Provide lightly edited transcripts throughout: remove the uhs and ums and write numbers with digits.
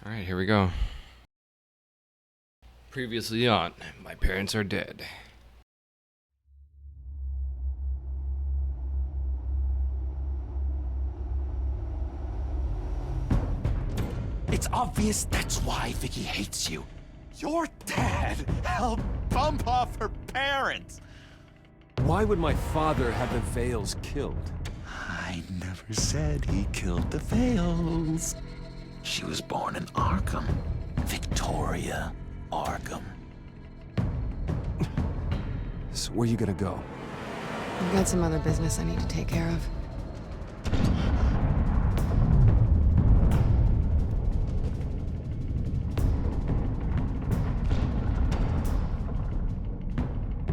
Alright, here we go. Previously on, my parents are dead. It's obvious that's why Vicky hates you. Your dad helped bump off her parents. Why would my father have the Vales killed? I never said he killed the Vales. She was born in Arkham. Victoria Arkham. So where you gonna go? I've got some other business I need to take care of.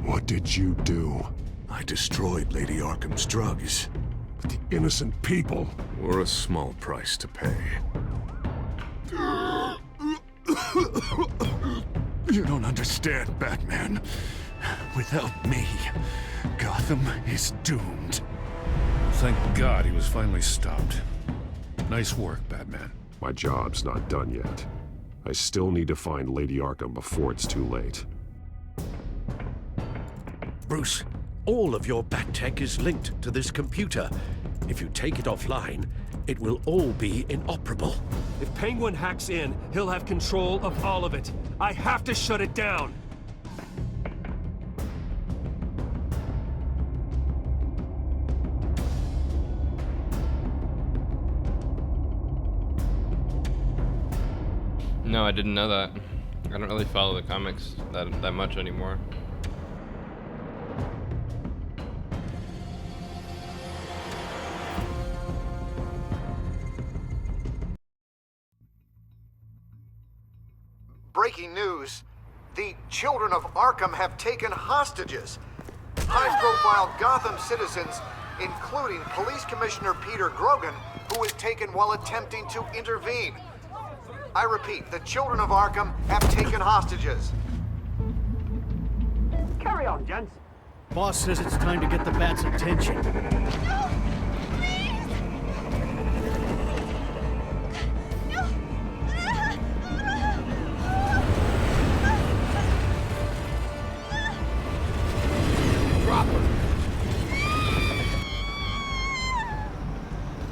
What did you do? I destroyed Lady Arkham's drugs. The innocent people. Or a small price to pay. You don't understand, Batman. Without me, Gotham is doomed. Thank God he was finally stopped. Nice work, Batman. My job's not done yet. I still need to find Lady Arkham before it's too late. Bruce, all of your bat tech is linked to this computer. If you take it offline, it will all be inoperable. If Penguin hacks in, he'll have control of all of it. I have to shut it down. No, I didn't know that. I don't really follow the comics that much anymore. Breaking news. The children of Arkham have taken hostages. High-profile Gotham citizens, including Police Commissioner Peter Grogan, who was taken while attempting to intervene. I repeat, the children of Arkham have taken hostages. Carry on, gents. Boss says it's time to get the Bat's attention.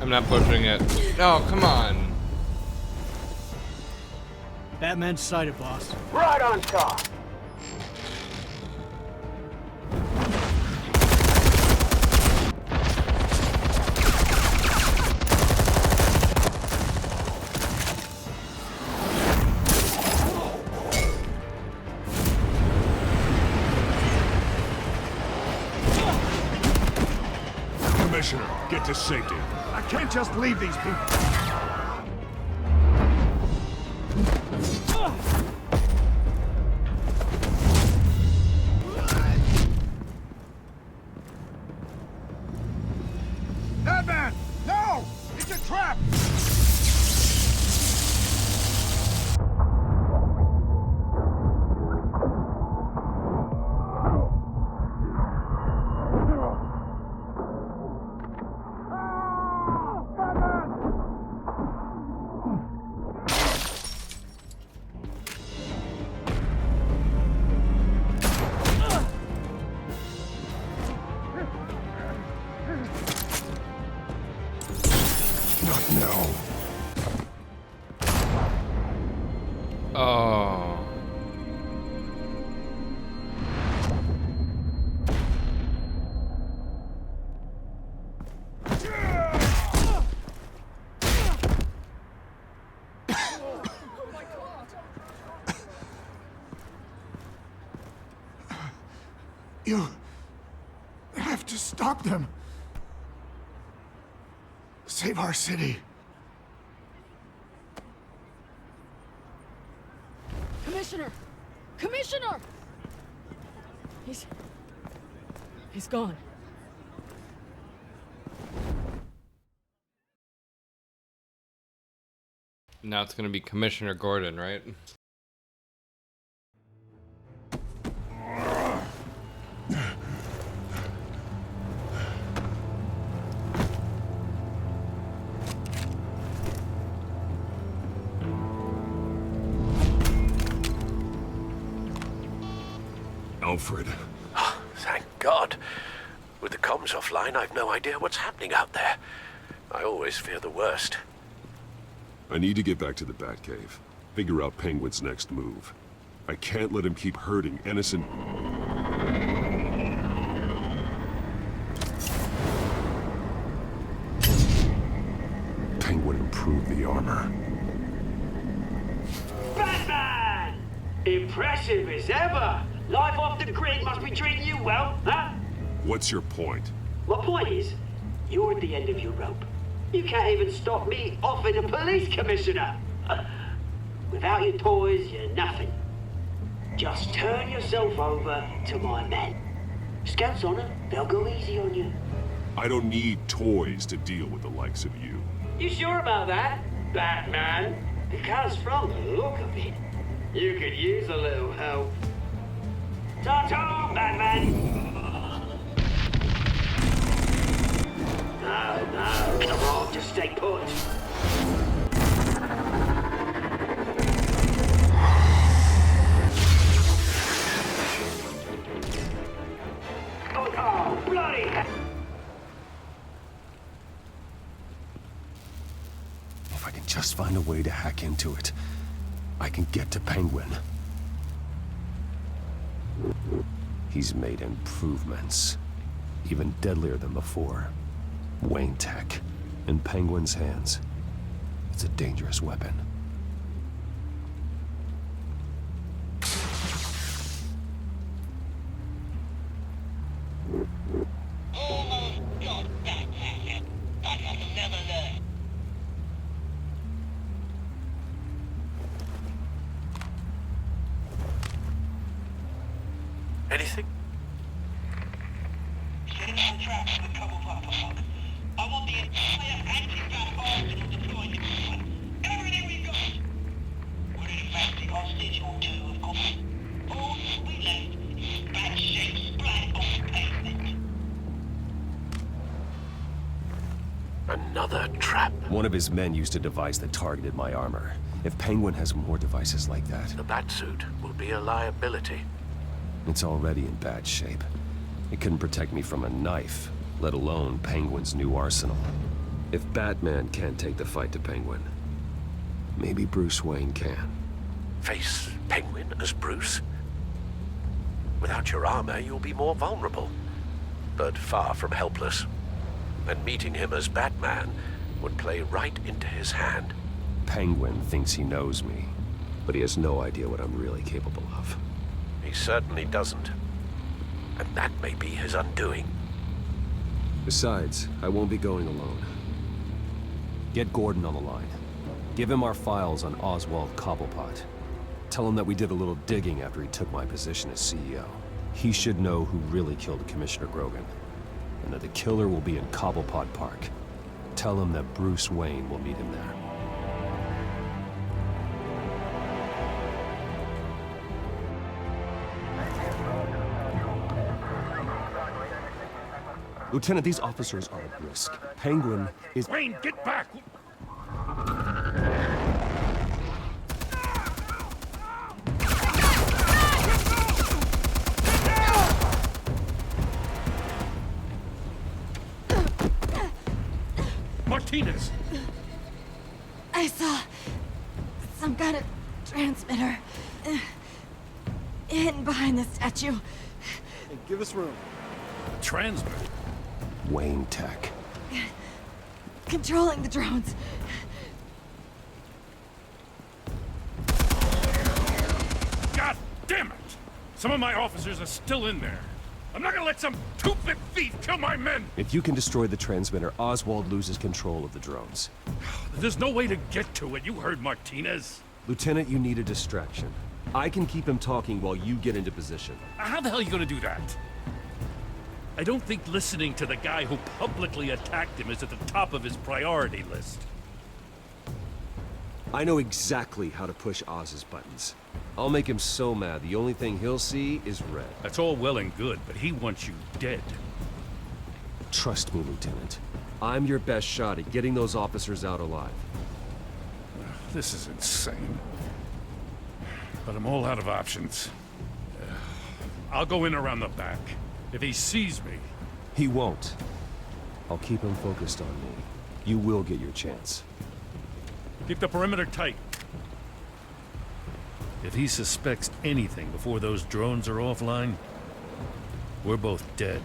I'm not pushing it. Oh, come on. Batman's sighted, boss. Right on top. Commissioner, get to safety. I can't just leave these people. Batman! No! It's a trap! Not now. Oh. You have to stop them. Save our city. Commissioner! Commissioner! He's gone. Now it's gonna be Commissioner Gordon, right? Alfred. Oh, thank God. With the comms offline, I've no idea what's happening out there. I always fear the worst. I need to get back to the Batcave. Figure out Penguin's next move. I can't let him keep hurting innocent... Penguin improved the armor. Batman! Impressive as ever! Life off the grid must be treating you well, huh? What's your point? My point is, you're at the end of your rope. You can't even stop me offing a police commissioner. Without your toys, you're nothing. Just turn yourself over to my men. Scouts on it, they'll go easy on you. I don't need toys to deal with the likes of you. You sure about that, Batman? Because from the look of it, you could use a little help. Ta-ta, Batman! No, come on, just stay put. Oh, bloody hell! If I can just find a way to hack into it, I can get to Penguin. He's made improvements, even deadlier than before. Wayne Tech, in Penguin's hands. It's a dangerous weapon. Almost got that asset, but I'll never learn. Anything? Set up the traps with couple of upper fuck. I want the entire anti-bat arsenal deployed in this one. Everything we've got. We're in a fancy hostage or two, of course. All we left is bad shape splat on the pavement. Another trap. One of his men used a device that targeted my armor. If Penguin has more devices like that... The Batsuit will be a liability. It's already in bad shape. It couldn't protect me from a knife, let alone Penguin's new arsenal. If Batman can't take the fight to Penguin, maybe Bruce Wayne can. Face Penguin as Bruce? Without your armor, you'll be more vulnerable, but far from helpless. And meeting him as Batman would play right into his hand. Penguin thinks he knows me, but he has no idea what I'm really capable of. He certainly doesn't. And that may be his undoing. Besides, I won't be going alone. Get Gordon on the line. Give him our files on Oswald Cobblepot. Tell him that we did a little digging after he took my position as CEO. He should know who really killed Commissioner Grogan, and that the killer will be in Cobblepot Park. Tell him that Bruce Wayne will meet him there. Lieutenant, these officers are at risk. Penguin is... Wayne, get back! Martinez! I saw some kind of transmitter hidden behind the statue. Hey, give us room. Transmitter? Wayne Tech. Controlling the drones. God damn it! Some of my officers are still in there. I'm not gonna let some two-bit thief kill my men! If you can destroy the transmitter, Oswald loses control of the drones. There's no way to get to it. You heard Martinez. Lieutenant, you need a distraction. I can keep him talking while you get into position. How the hell are you gonna do that? I don't think listening to the guy who publicly attacked him is at the top of his priority list. I know exactly how to push Oz's buttons. I'll make him so mad, the only thing he'll see is red. That's all well and good, but he wants you dead. Trust me, Lieutenant. I'm your best shot at getting those officers out alive. This is insane. But I'm all out of options. I'll go in around the back. If he sees me... He won't. I'll keep him focused on me. You will get your chance. Keep the perimeter tight. If he suspects anything before those drones are offline, we're both dead.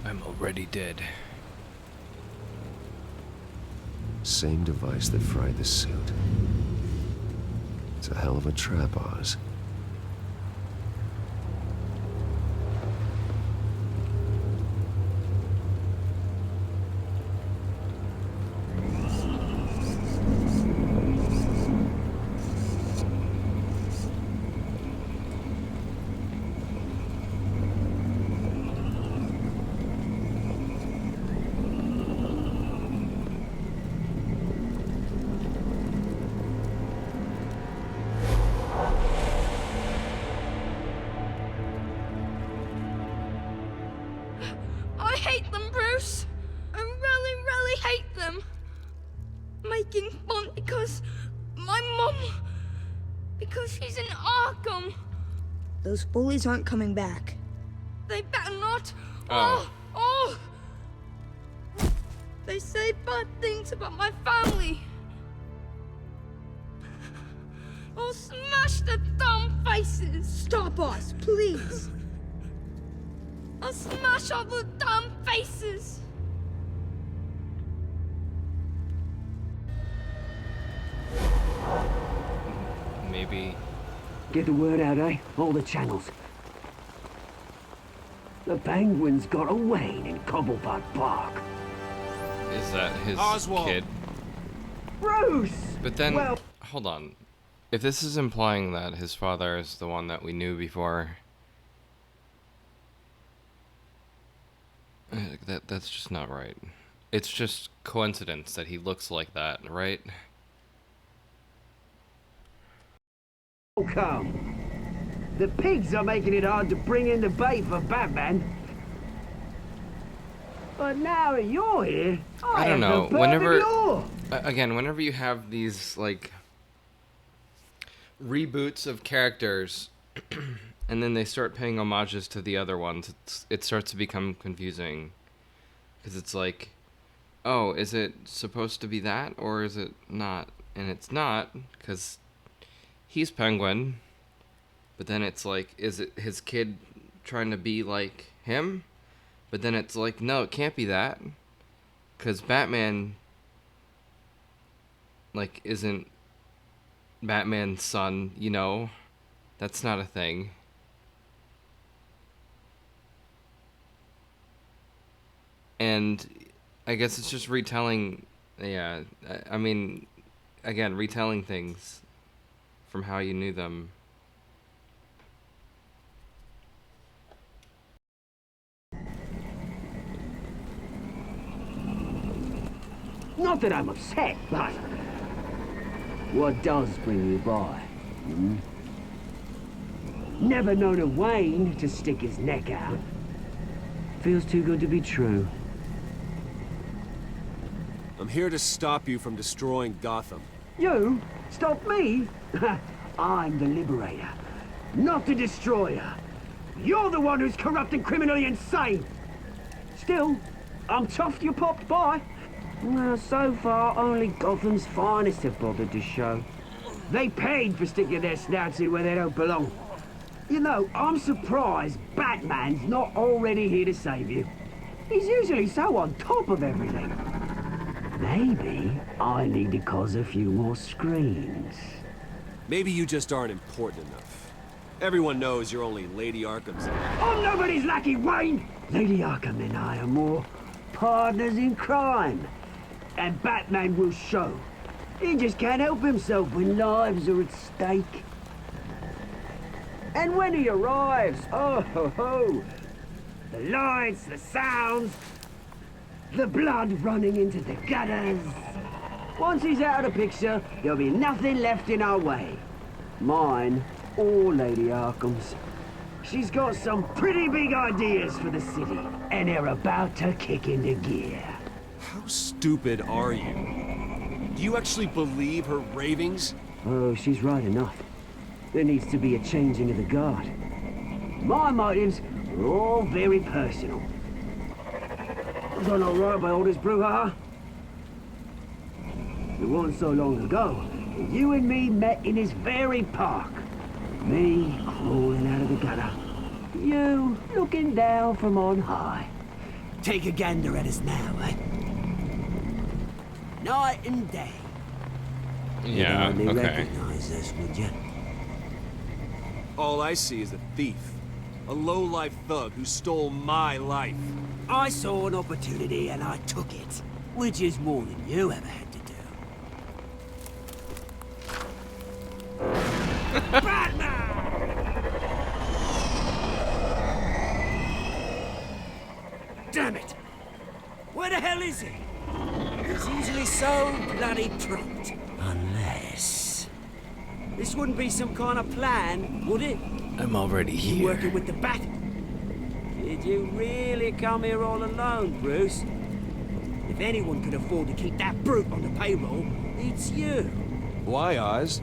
I'm already dead. Same device that fried the suit. It's a hell of a trap, Oz. I hate them, Bruce. I really, really hate them. Making fun because my mom... because she's in Arkham. Those bullies aren't coming back. They better not. Oh. Oh! They say bad things about my family. I'll smash the dumb faces. Stop us, please. I'll smash all the dumb faces. Maybe. Get the word out, eh? All the channels. The Penguin's got a Wayne in Cobblepot Park. Is that his Oswald. kid? Bruce! But then, Well, hold on. If this is implying that his father is the one that we knew before, that's just not right. It's just coincidence that he looks like that, right? oh, come. The pigs are making it hard to bring in the bait for Batman. But now that you're here, I don't know. have the Whenever, perfect lure. again, whenever you have these like reboots of characters, and then they start paying homages to the other ones, it starts to become confusing, because it's like, oh, is it supposed to be that or is it not? And it's not, because he's Penguin, but then it's like, is it his kid trying to be like him? But then it's like, no, it can't be that, because Batman, like, isn't Batman's son, you know? That's not a thing. And I guess it's just retelling, yeah, I mean, again, retelling things from how you knew them. Not that I'm upset, but what does bring you by? Hmm? Never known a Wayne to stick his neck out. Feels too good to be true. I'm here to stop you from destroying Gotham. You? Stop me? I'm the liberator, not the destroyer. You're the one who's corrupt and criminally insane. Still, I'm chuffed you popped by. Well, so far, only Gotham's finest have bothered to show. They paid for sticking their snouts in where they don't belong. You know, I'm surprised Batman's not already here to save you. He's usually so on top of everything. Maybe I need to cause a few more screams. Maybe you just aren't important enough. Everyone knows you're only Lady Arkham's. I'm nobody's lackey, Wayne! Lady Arkham and I are more partners in crime. And Batman will show. He just can't help himself when lives are at stake. And when he arrives, oh ho ho! The lights, the sounds, the blood running into the gutters. Once he's out of the picture, there'll be nothing left in our way. Mine or Lady Arkham's. She's got some pretty big ideas for the city, and they're about to kick into gear. How stupid are you? Do you actually believe her ravings? Oh, she's right enough. There needs to be a changing of the guard. My motives are all very personal. Done all right by all this brouhaha? It wasn't so long ago that you and me met in this very park. Me crawling out of the gutter. You looking down from on high. Take a gander at us now, eh? Night and day. Yeah, You'd hardly okay. recognize us, would you? All I see is a thief. A low-life thug who stole my life. I saw an opportunity and I took it. Which is more than you ever had to do. Damn it! Where the hell is he? He's usually so bloody prompt. Unless... This wouldn't be some kind of plan, would it? I'm already You here. working with the Bat? Did you really come here all alone, Bruce? If anyone could afford to keep that brute on the payroll, it's you. Why, Oz?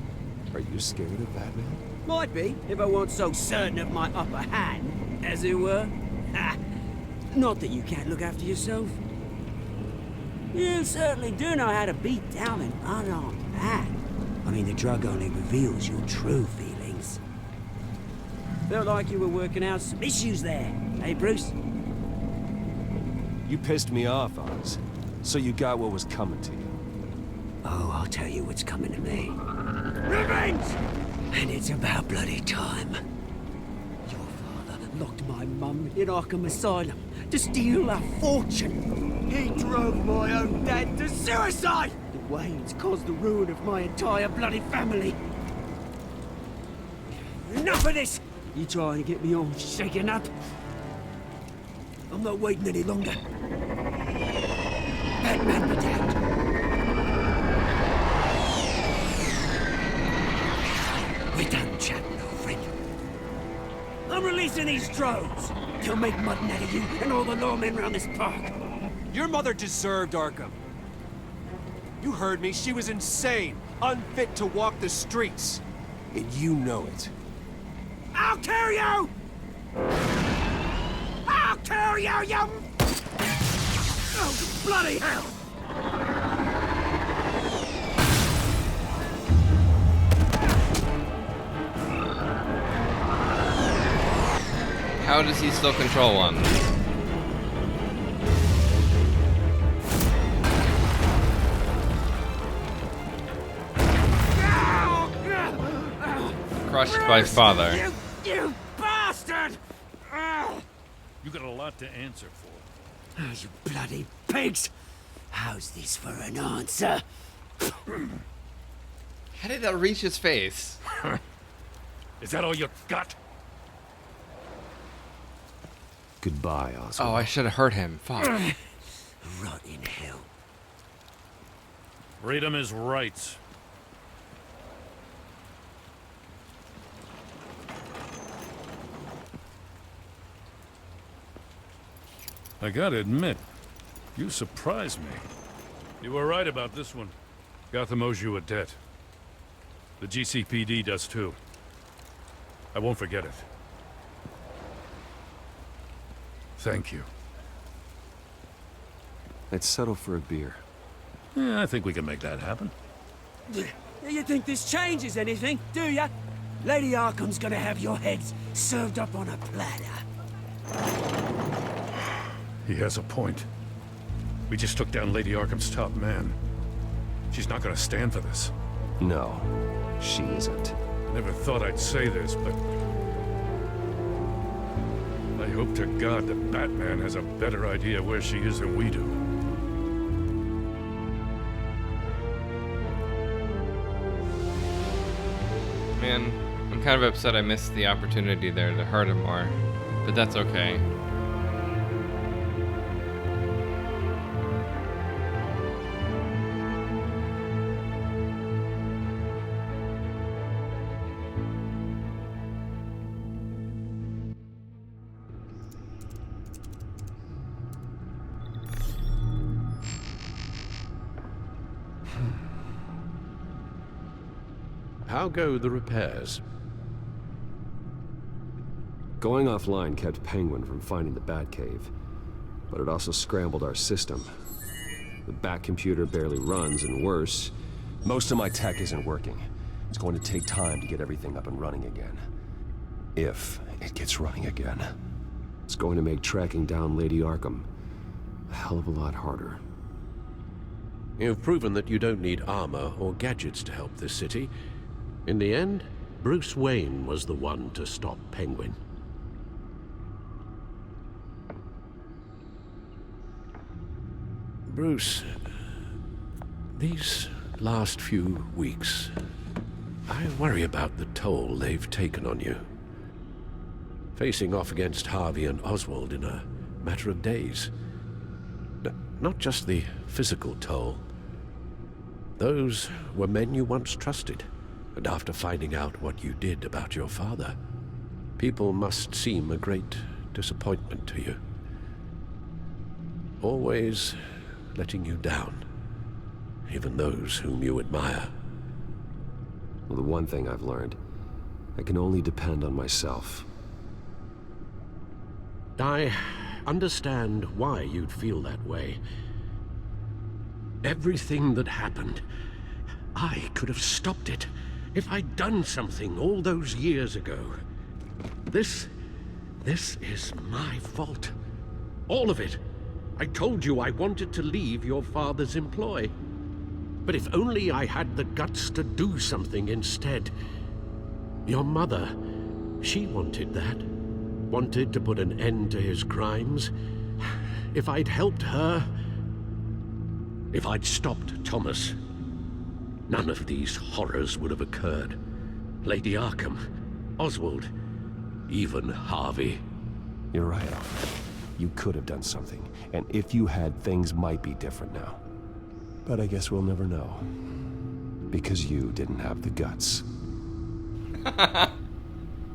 Are you scared of Batman? Might be, if I weren't so certain of my upper hand, as it were. Ha! Not that you can't look after yourself. You certainly do know how to beat down an unarmed man. I mean, the drug only reveals your true feelings. Felt like you were working out some issues there, eh, Bruce? You pissed me off, Oz. So you got what was coming to you. Oh, I'll tell you what's coming to me. Revenge! And it's about bloody time. Your father locked my mum in Arkham Asylum to steal a fortune. He drove my own dad to suicide! The Waynes caused the ruin of my entire bloody family. Enough of this! You trying to get me all shaken up? I'm not waiting any longer. Batman be damned. We're done chatting, old friend. I'm releasing these drones. They'll make mutton out of you and all the lawmen around this park. Your mother deserved Arkham. You heard me. She was insane, unfit to walk the streets. And you know it. I'll kill you! I'll kill you, you... Oh, bloody hell! How does he still control one? Crushed by father. You bastard! You got a lot to answer for. Oh, you bloody pigs! How's this for an answer? How did that reach his face? Is that all you got? Goodbye, Oswald. Oh, I should have hurt him. Fuck. Rot in hell. Freedom is rights. I gotta admit, you surprised me. You were right about this one. Gotham owes you a debt. The GCPD does too. I won't forget it. Thank you. Let's settle for a beer. Yeah, I think we can make that happen. You think this changes anything, do ya? Lady Arkham's gonna have your heads served up on a platter. He has a point. We just took down Lady Arkham's top man. She's not gonna stand for this. No, she isn't. Never thought I'd say this, but... I hope to God that Batman has a better idea where she is than we do. Man, I'm kind of upset I missed the opportunity there to hurt him more. But that's okay. how go the repairs? Going offline kept Penguin from finding the Batcave, but it also scrambled our system. The Bat computer barely runs, and worse, most of my tech isn't working. It's going to take time to get everything up and running again. If it gets running again. It's going to make tracking down Lady Arkham a hell of a lot harder. You've proven that you don't need armor or gadgets to help this city. In the end, Bruce Wayne was the one to stop Penguin. Bruce, these last few weeks, I worry about the toll they've taken on you. Facing off against Harvey and Oswald in a matter of days. Not just the physical toll. Those were men you once trusted, and after finding out what you did about your father, people must seem a great disappointment to you. Always letting you down, even those whom you admire. Well, the one thing I've learned, I can only depend on myself. I understand why you'd feel that way. Everything that happened, I could have stopped it if I'd done something all those years ago. This is my fault. All of it. I told you I wanted to leave your father's employ. But if only I had the guts to do something instead. Your mother, she wanted that. Wanted to put an end to his crimes. If I'd helped her, if I'd stopped Thomas, none of these horrors would have occurred. Lady Arkham, Oswald, even Harvey. You're right, Alfred. You could have done something, and if you had, things might be different now. But I guess we'll never know. Because you didn't have the guts.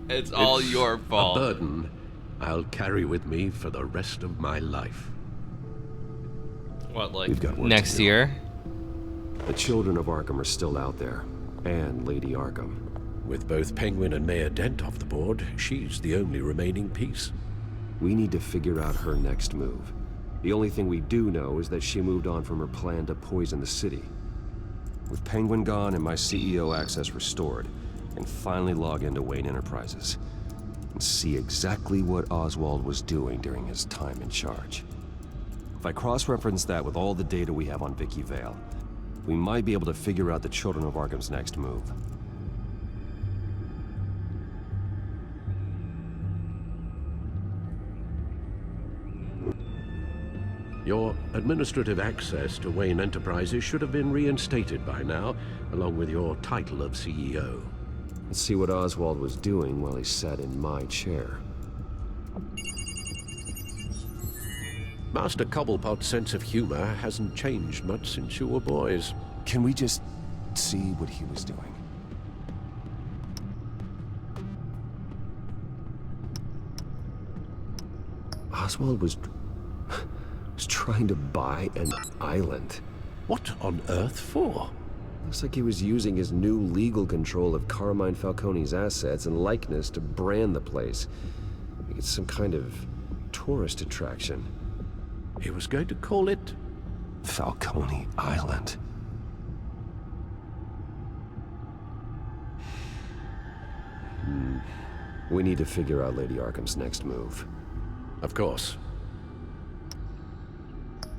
It's all your fault. A burden I'll carry with me for the rest of my life. What, like We've got work next to do. year? The children of Arkham are still out there, and Lady Arkham. With both Penguin and Mayor Dent off the board, she's the only remaining piece. We need to figure out her next move. The only thing we do know is that she moved on from her plan to poison the city. With Penguin gone and my CEO access restored, I can finally log into Wayne Enterprises and see exactly what Oswald was doing during his time in charge. If I cross-reference that with all the data we have on Vicky Vale, we might be able to figure out the Children of Arkham's next move. Your administrative access to Wayne Enterprises should have been reinstated by now, along with your title of CEO. Let's see what Oswald was doing while he sat in my chair. Master Cobblepot's sense of humor hasn't changed much since you were boys. Can we just see what he was doing? Oswald was trying to buy an island. What on earth for? Looks like he was using his new legal control of Carmine Falcone's assets and likeness to brand the place. Make it some kind of tourist attraction. He was going to call it Falcone Island. We need to figure out Lady Arkham's next move. Of course.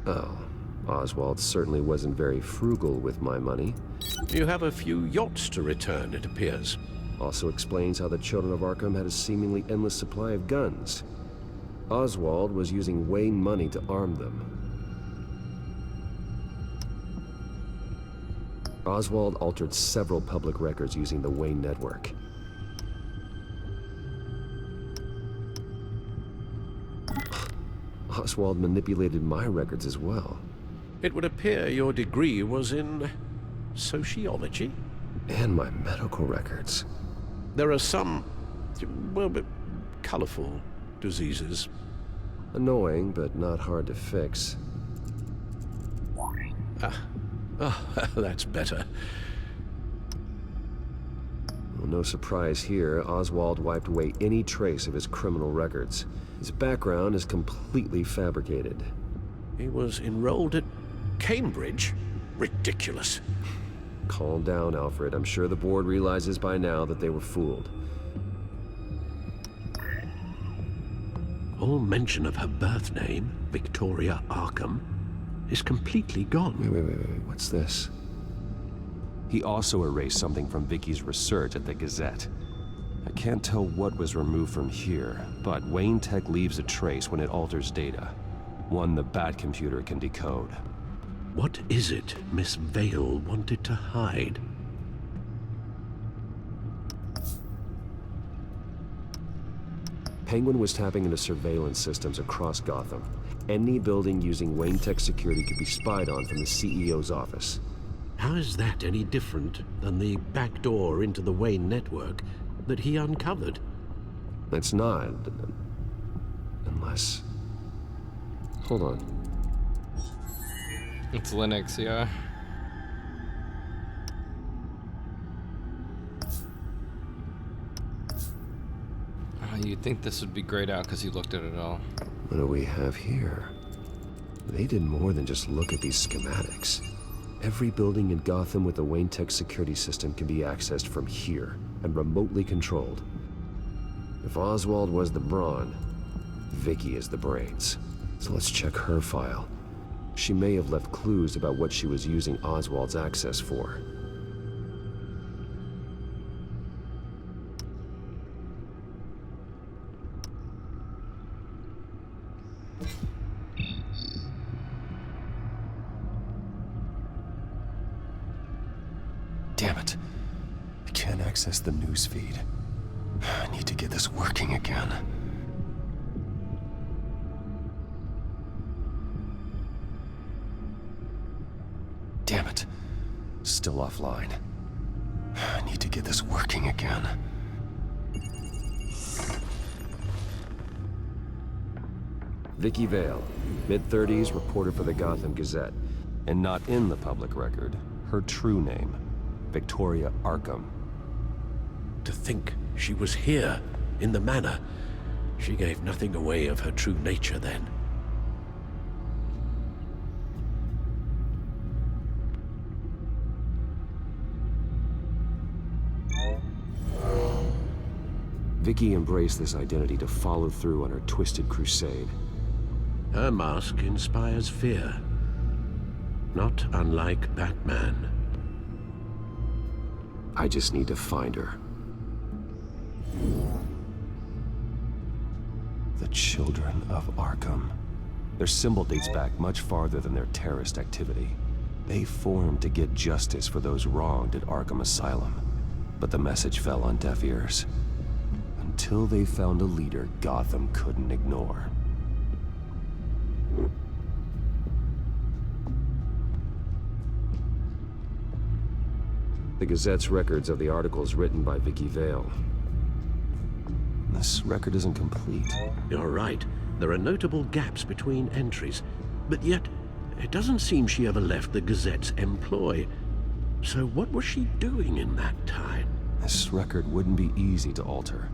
Oh, Oswald certainly wasn't very frugal with my money. You have a few yachts to return, it appears. Also explains how the Children of Arkham had a seemingly endless supply of guns. Oswald was using Wayne money to arm them. Oswald altered several public records using the Wayne network. Oswald manipulated my records as well. It would appear your degree was in sociology? And my medical records. There are some, well, colorful diseases. Annoying, but not hard to fix. Oh, that's better. No surprise here, Oswald wiped away any trace of his criminal records. His background is completely fabricated. He was enrolled at Cambridge? Ridiculous. Calm down, Alfred. I'm sure the board realizes by now that they were fooled. All mention of her birth name, Victoria Arkham, is completely gone. Wait. What's this? He also erased something from Vicky's research at the Gazette. I can't tell what was removed from here, but Wayne Tech leaves a trace when it alters data. One the Bat computer can decode. What is it Miss Vale wanted to hide? Penguin was tapping into surveillance systems across Gotham. Any building using Wayne Tech security could be spied on from the CEO's office. How is that any different than the back door into the Wayne network that he uncovered? It's not. Unless... Hold on. It's Linux, yeah. You'd think this would be grayed out because you looked at it all. What do we have here? They did more than just look at these schematics. Every building in Gotham with the Wayne Tech security system can be accessed from here and remotely controlled. If Oswald was the brawn, Vicky is the brains. So let's check her file. She may have left clues about what she was using Oswald's access for. Damn it. I can't access the news feed. I need to get this working again. Damn it. Still offline. I need to get this working again. Vicky Vale, mid-30s, reporter for the Gotham Gazette. And not in the public record, her true name, Victoria Arkham. To think she was here, in the manor. She gave nothing away of her true nature then. Vicky embraced this identity to follow through on her twisted crusade. Her mask inspires fear. Not unlike Batman. I just need to find her. The Children of Arkham. Their symbol dates back much farther than their terrorist activity. They formed to get justice for those wronged at Arkham Asylum. But the message fell on deaf ears. Until they found a leader Gotham couldn't ignore. The Gazette's records of the articles written by Vicky Vale. This record isn't complete. You're right. There are notable gaps between entries. But yet, it doesn't seem she ever left the Gazette's employ. So what was she doing in that time? This record wouldn't be easy to alter.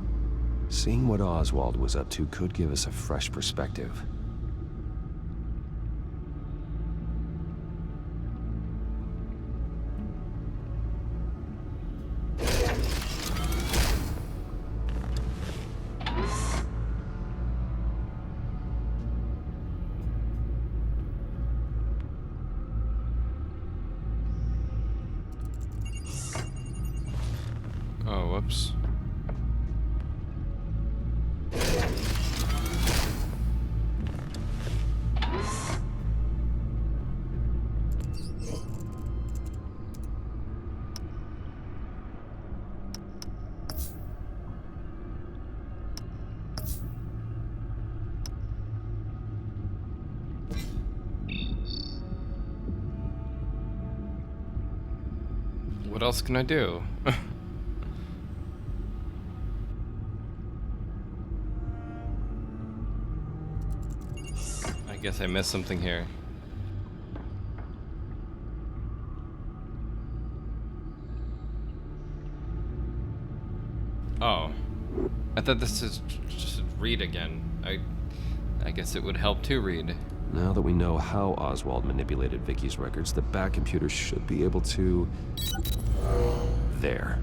Seeing what Oswald was up to could give us a fresh perspective. Oh, whoops. What else can I do? I guess I missed something here. I thought this is just read again. I guess it would help to read. Now that we know how Oswald manipulated Vicky's records, the back computer should be able to... There.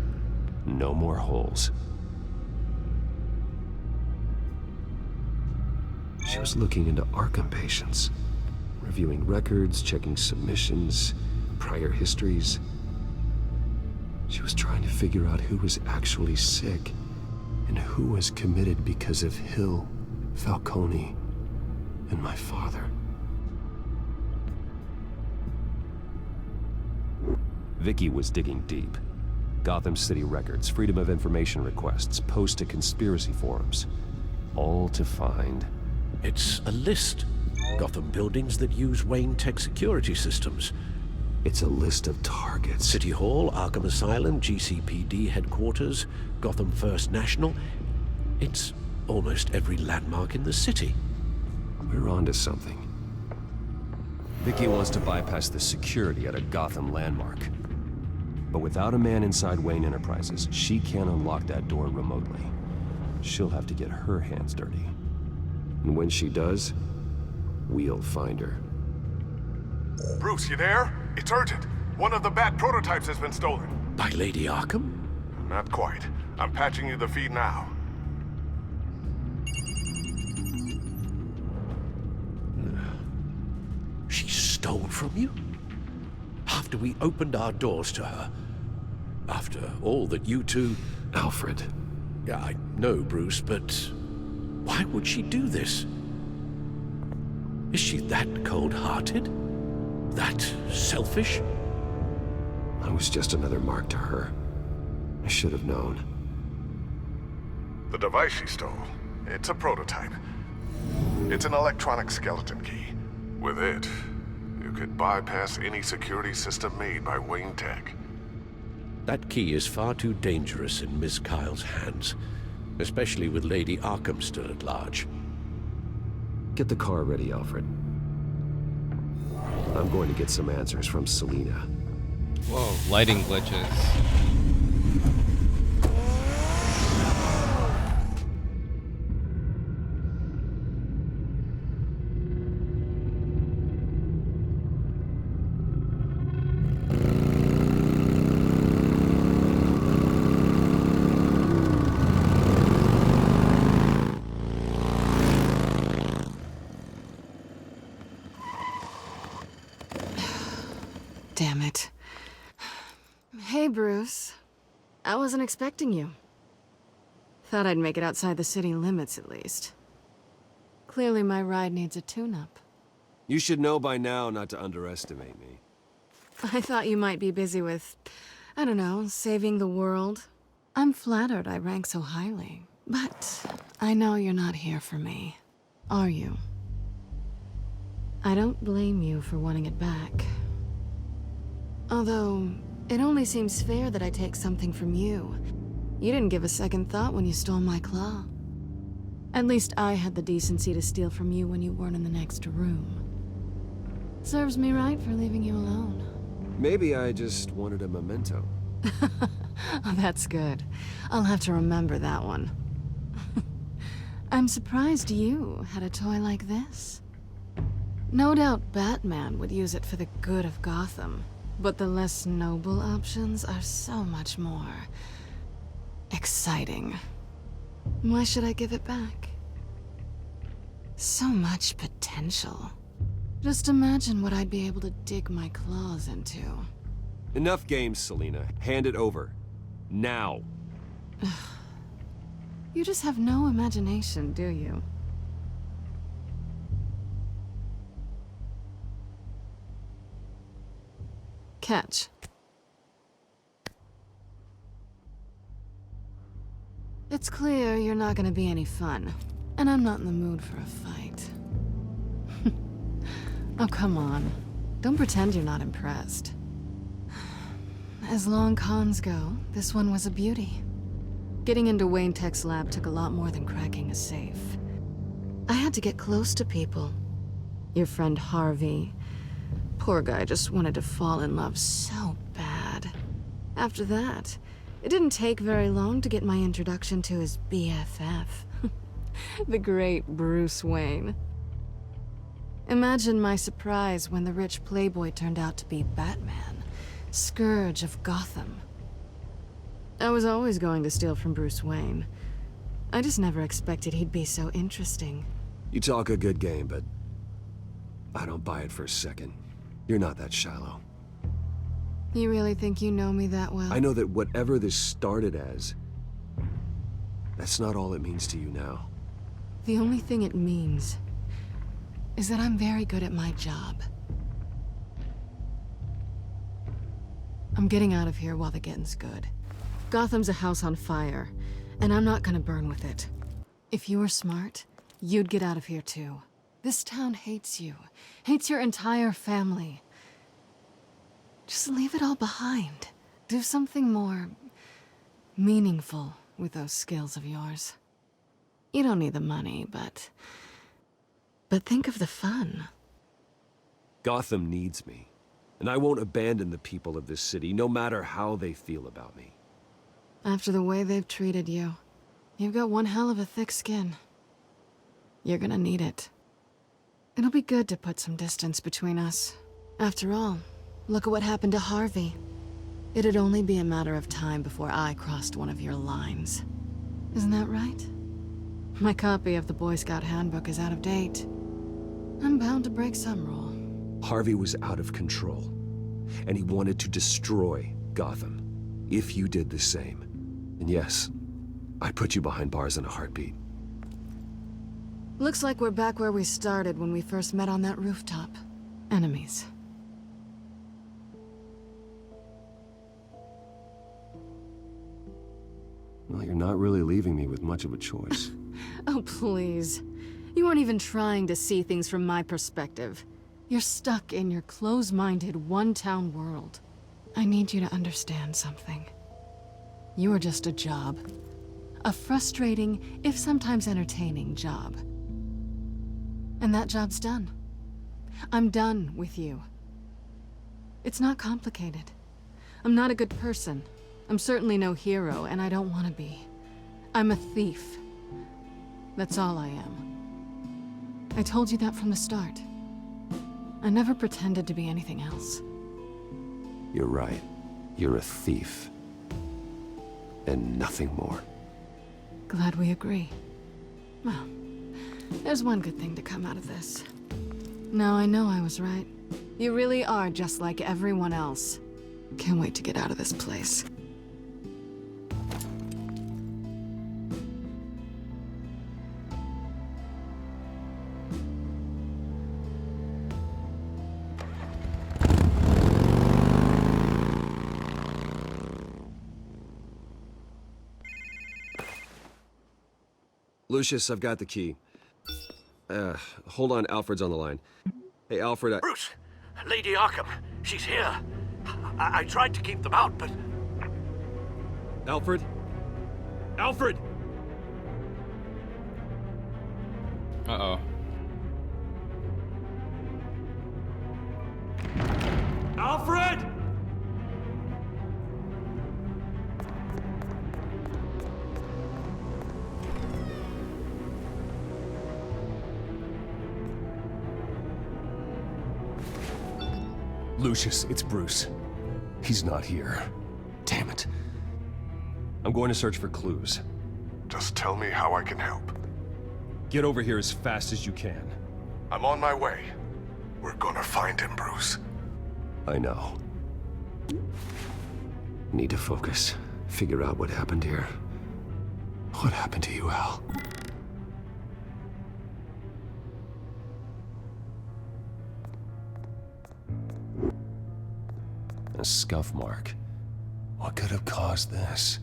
No more holes. She was looking into Arkham patients, reviewing records, checking submissions, prior histories. She was trying to figure out who was actually sick and who was committed because of Hill, Falcone, and my father. Vicky was digging deep. Gotham City records, Freedom of Information requests, posts to conspiracy forums. All to find... It's a list. Gotham buildings that use Wayne Tech security systems. It's a list of targets. City Hall, Arkham Asylum, GCPD headquarters, Gotham First National. It's almost every landmark in the city. We're onto something. Vicky wants to bypass the security at a Gotham landmark. But without a man inside Wayne Enterprises, she can't unlock that door remotely. She'll have to get her hands dirty. And when she does, we'll find her. Bruce, you there? It's urgent. One of the Bat prototypes has been stolen. By Lady Arkham? Not quite. I'm patching you the feed now. She stole from you? After we opened our doors to her? After all that you two... Alfred. Yeah, I know, Bruce, but... why would she do this? Is she that cold-hearted? That selfish? I was just another mark to her. I should have known. The device she stole, it's a prototype. It's an electronic skeleton key. With it, you could bypass any security system made by Wayne Tech. That key is far too dangerous in Miss Kyle's hands, especially with Lady Arkham still at large. Get the car ready, Alfred. I'm going to get some answers from Selina. Whoa, lighting glitches. Damn it. Hey, Bruce. I wasn't expecting you. Thought I'd make it outside the city limits, at least. Clearly my ride needs a tune-up. You should know by now not to underestimate me. I thought you might be busy with, I don't know, saving the world. I'm flattered I rank so highly. But I know you're not here for me, are you? I don't blame you for wanting it back. Although, it only seems fair that I take something from you. You didn't give a second thought when you stole my claw. At least I had the decency to steal from you when you weren't in the next room. Serves me right for leaving you alone. Maybe I just wanted a memento. Oh, that's good. I'll have to remember that one. I'm surprised you had a toy like this. No doubt Batman would use it for the good of Gotham. But the less noble options are so much more exciting. Why should I give it back? So much potential. Just imagine what I'd be able to dig my claws into. Enough games, Selina. Hand it over. Now. You just have no imagination, do you? Catch. It's clear you're not gonna be any fun, and I'm not in the mood for a fight. Oh, come on. Don't pretend you're not impressed. As long cons go, this one was a beauty. Getting into Wayne Tech's lab took a lot more than cracking a safe. I had to get close to people. Your friend Harvey. Poor guy just wanted to fall in love so bad. After that, It didn't take very long to get my introduction to his BFF. The great Bruce Wayne. Imagine my surprise when the rich playboy turned out to be Batman, Scourge of Gotham. I was always going to steal from Bruce Wayne. I just never expected he'd be so interesting. You talk a good game, but I don't buy it for a second. You're not that shallow. You really think you know me that well? I know that whatever this started as, that's not all it means to you now. The only thing it means is that I'm very good at my job. I'm getting out of here while the getting's good. Gotham's a house on fire, and I'm not gonna burn with it. If you were smart, you'd get out of here too. This town hates you, hates your entire family. Just leave it all behind. Do something more meaningful with those skills of yours. You don't need the money, but think of the fun. Gotham needs me, and I won't abandon the people of this city, no matter how they feel about me. After the way they've treated you, you've got one hell of a thick skin. You're gonna need it. It'll be good to put some distance between us. After all, look at what happened to Harvey. It'd only be a matter of time before I crossed one of your lines. Isn't that right? My copy of the Boy Scout Handbook is out of date. I'm bound to break some rule. Harvey was out of control, and he wanted to destroy Gotham. If you did the same. And yes, I'd put you behind bars in a heartbeat. Looks like we're back where we started when we first met on that rooftop. Enemies. Well, you're not really leaving me with much of a choice. Oh, please. You aren't even trying to see things from my perspective. You're stuck in your close-minded, one-town world. I need you to understand something. You are just a job. A frustrating, if sometimes entertaining, job. And that job's done. I'm done with you. It's not complicated. I'm not a good person. I'm certainly no hero, and I don't want to be. I'm a thief. That's all I am. I told you that from the start. I never pretended to be anything else. You're right. You're a thief. And nothing more. Glad we agree. Well, there's one good thing to come out of this. Now I know I was right. You really are just like everyone else. Can't wait to get out of this place. Lucius, I've got the key. Hold on, Alfred's on the line. Hey, Alfred, Bruce! Lady Arkham, she's here. I tried to keep them out, but... Alfred? Alfred! Uh-oh. Alfred! Lucius, it's Bruce. He's not here. Damn it. I'm going to search for clues. Just tell me how I can help. Get over here as fast as you can. I'm on my way. We're gonna find him, Bruce. I know. Need to focus. Figure out what happened here. What happened to you, Al? A scuff mark. What could have caused this?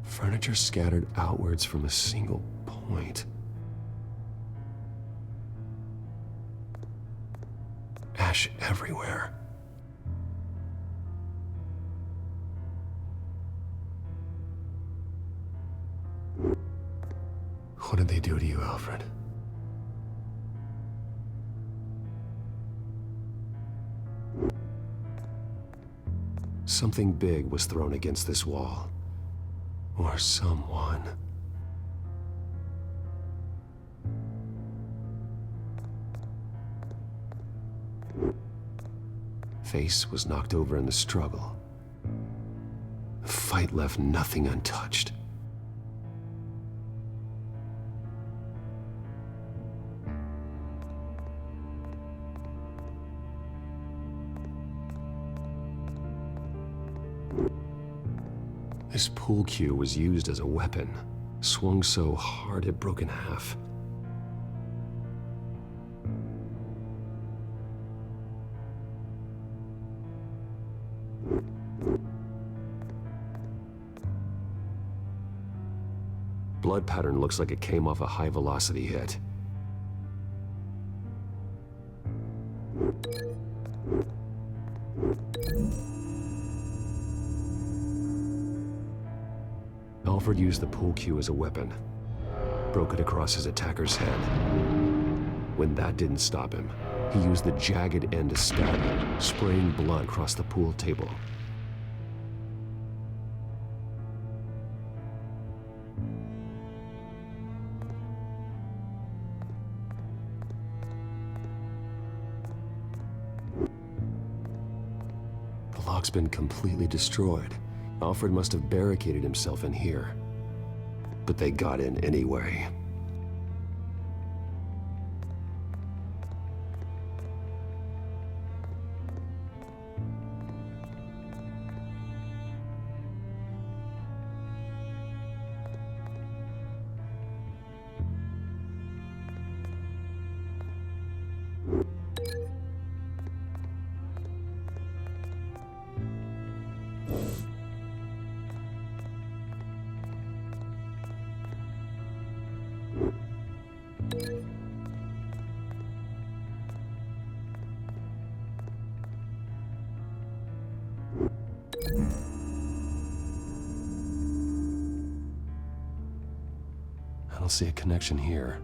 Furniture scattered outwards from a single point. Ash everywhere. What did they do to you, Alfred? Something big was thrown against this wall. Or someone. Face was knocked over in the struggle. The fight left nothing untouched. This pool cue was used as a weapon, swung so hard it broke in half. Blood pattern looks like it came off a high-velocity hit. Alfred used the pool cue as a weapon, broke it across his attacker's head. When that didn't stop him, he used the jagged end to stab him, spraying blood across the pool table. The lock's been completely destroyed. Alfred must have barricaded himself in here. But they got in anyway. I don't see a connection here.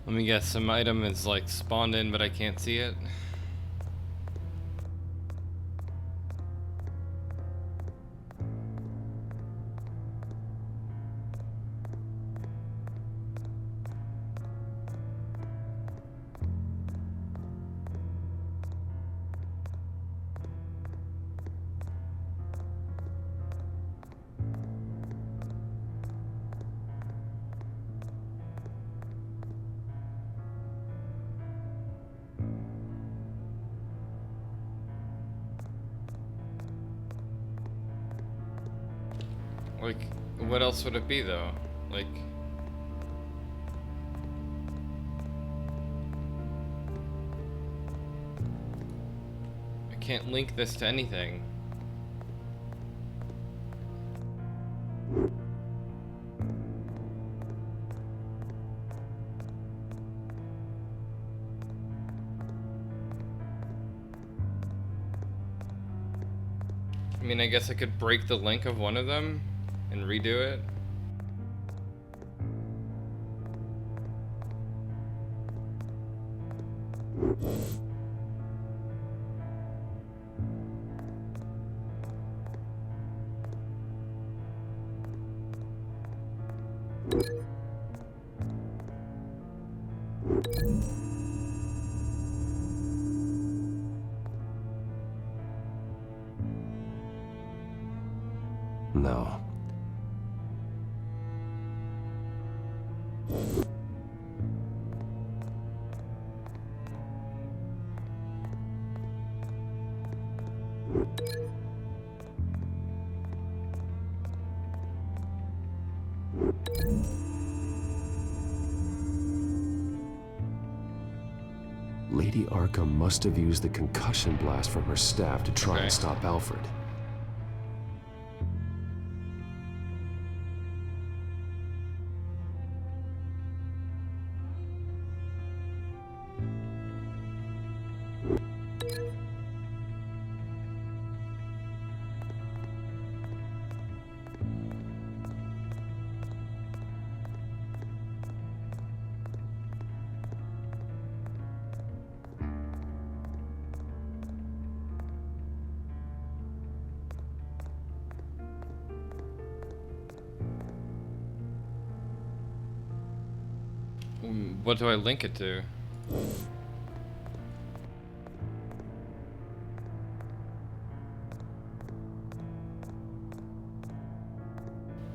Let me guess, some item is like spawned in, but I can't see it. Like, what else would it be though? Like, I can't link this to anything. I mean, I guess I could break the link of one of them and redo it. though. Lady Arkham must have used the concussion blast from her staff to try and stop Alfred. What do I link it to?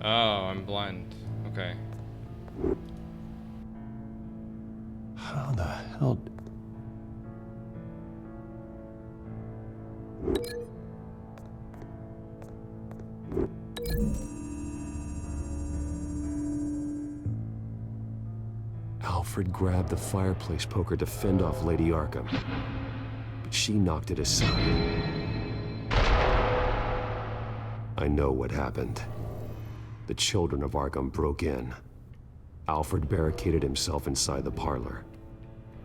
Oh, I'm blind. Okay. How the hell... Alfred grabbed the fireplace poker to fend off Lady Arkham, but she knocked it aside. I know what happened. The children of Arkham broke in. Alfred barricaded himself inside the parlor.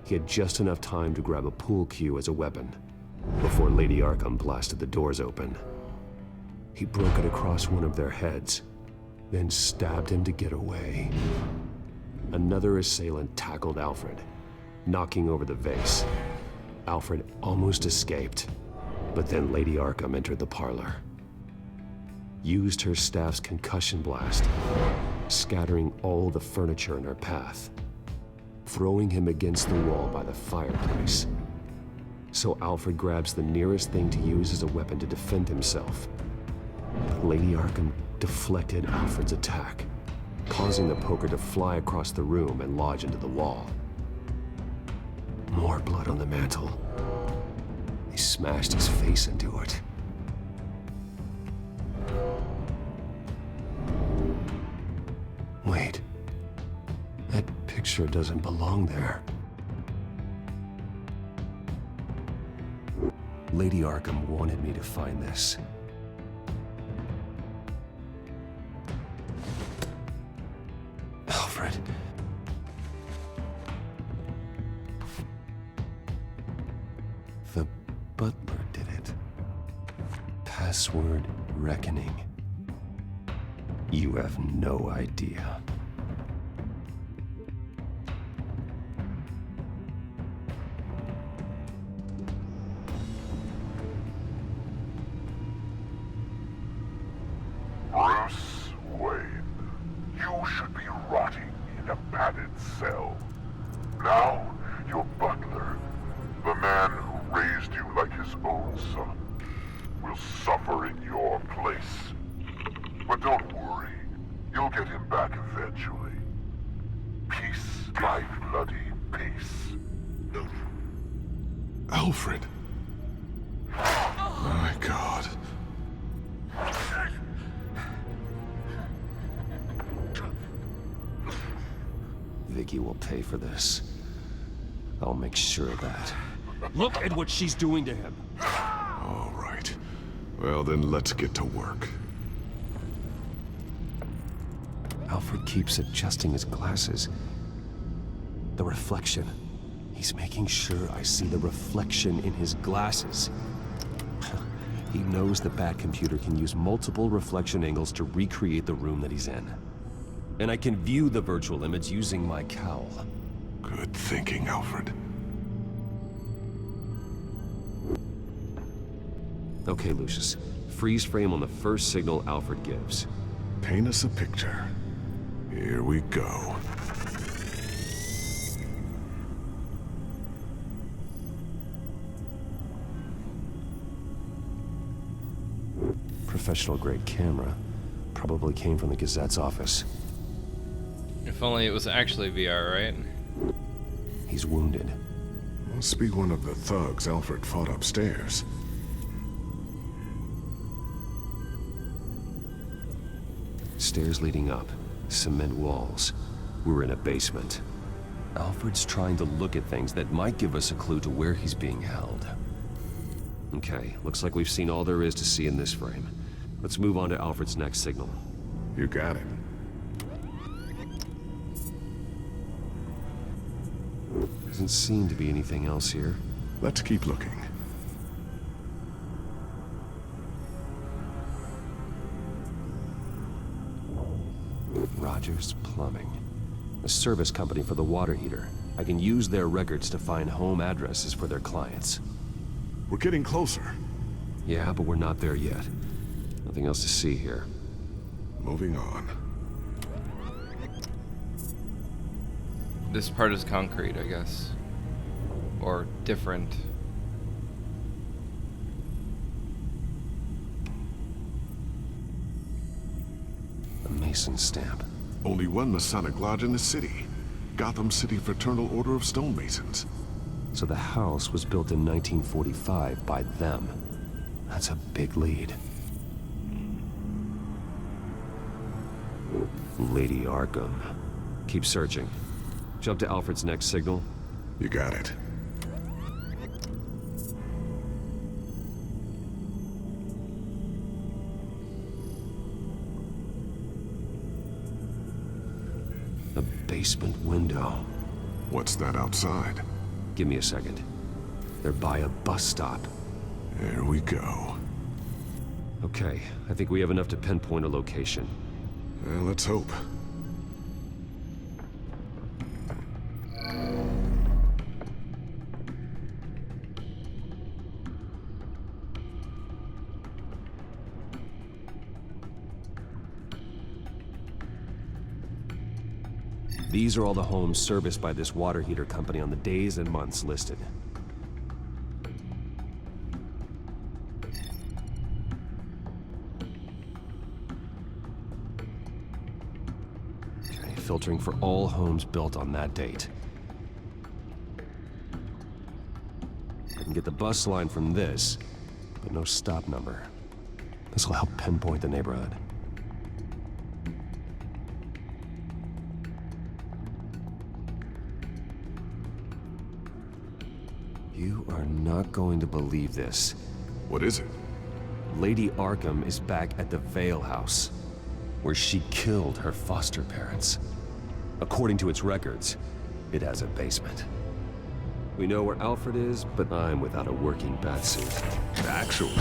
He had just enough time to grab a pool cue as a weapon before Lady Arkham blasted the doors open. He broke it across one of their heads, then stabbed him to get away. Another assailant tackled Alfred, knocking over the vase. Alfred almost escaped, but then Lady Arkham entered the parlor. Used her staff's concussion blast, scattering all the furniture in her path, throwing him against the wall by the fireplace. So Alfred grabs the nearest thing to use as a weapon to defend himself. But Lady Arkham deflected Alfred's attack, causing the poker to fly across the room and lodge into the wall. More blood on the mantel. He smashed his face into it. Wait. That picture doesn't belong there. Lady Arkham wanted me to find this. Alfred. The butler did it. Password reckoning. You have no idea. Bruce Wayne, you should be rotting in a padded cell. Now, your butler, the man who raised you like his own son, will suffer in your place. But don't worry, you'll get him back eventually. Peace, my bloody peace. Alfred. My God. Vicky will pay for this. I'll make sure of that. Look at what she's doing to him. All right. Well, then let's get to work. Alfred keeps adjusting his glasses. The reflection. He's making sure I see the reflection in his glasses. He knows the Batcomputer can use multiple reflection angles to recreate the room that he's in. And I can view the virtual image using my cowl. Good thinking, Alfred. Okay, Lucius. Freeze frame on the first signal Alfred gives. Paint us a picture. Here we go. Professional grade camera. Probably came from the Gazette's office. If only it was actually VR, right? He's wounded. Must be one of the thugs Alfred fought upstairs. Stairs leading up, cement walls. We're in a basement. Alfred's trying to look at things that might give us a clue to where he's being held. Okay, looks like we've seen all there is to see in this frame. Let's move on to Alfred's next signal. You got it. Doesn't seem to be anything else here. Let's keep looking. Rogers Plumbing. A service company for the water heater. I can use their records to find home addresses for their clients. We're getting closer. Yeah, but we're not there yet. Nothing else to see here. Moving on. This part is concrete, I guess. Or different. A Mason stamp. Only one Masonic lodge in the city. Gotham City Fraternal Order of Stonemasons. So the house was built in 1945 by them. That's a big lead. Lady Arkham. Keep searching. Jump to Alfred's next signal. You got it. A basement window. What's that outside? Give me a second. They're by a bus stop. There we go. Okay, I think we have enough to pinpoint a location. Well, let's hope. These are all the homes serviced by this water heater company on the days and months listed. Okay, filtering for all homes built on that date. I can get the bus line from this, but no stop number. This will help pinpoint the neighborhood. You are not going to believe this. What is it? Lady Arkham is back at the Vale House, where she killed her foster parents. According to its records, it has a basement. We know where Alfred is, but I'm without a working batsuit. Actually.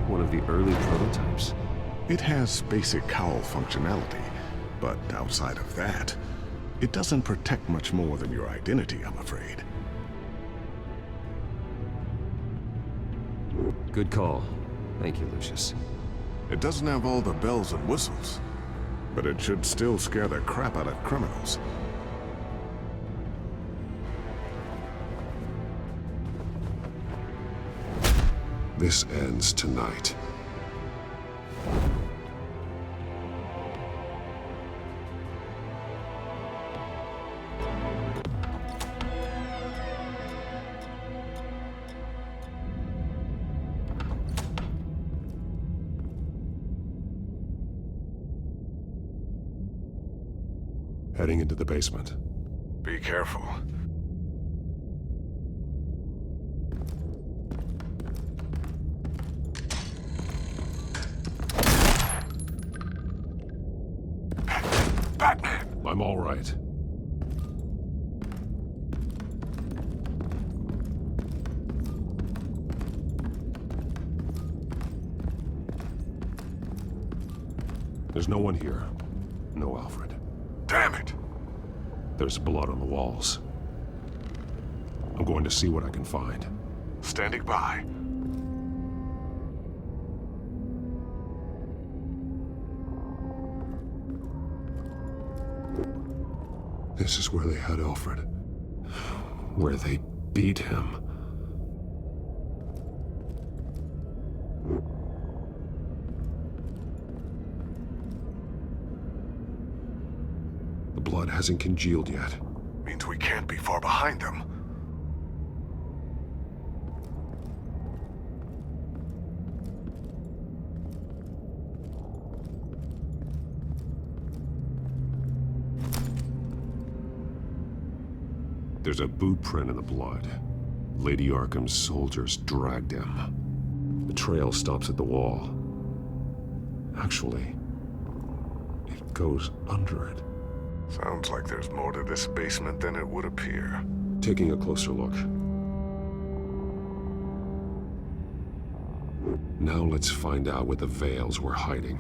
One of the early prototypes. It has basic cowl functionality, but outside of that, it doesn't protect much more than your identity, I'm afraid. Good call. Thank you, Lucius. It doesn't have all the bells and whistles, but it should still scare the crap out of criminals. This ends tonight. Heading into the basement. Be careful. Batman! I'm all right. There's no one here. No Alfred. Damn it! There's blood on the walls. I'm going to see what I can find. Standing by. This is where they had Alfred. Where they beat him. blood hasn't congealed yet. Means we can't be far behind them. There's a boot print in the blood. Lady Arkham's soldiers dragged him. The trail stops at the wall. Actually, it goes under it. Sounds like there's more to this basement than it would appear. Taking a closer look. Now let's find out where the Veils were hiding.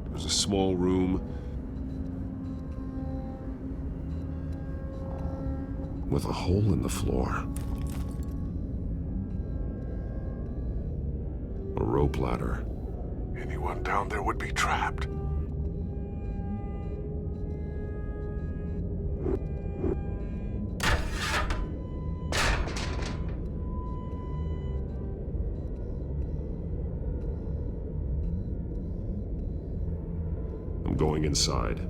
There's a small room with a hole in the floor. A rope ladder. Anyone down there would be trapped. I'm going inside.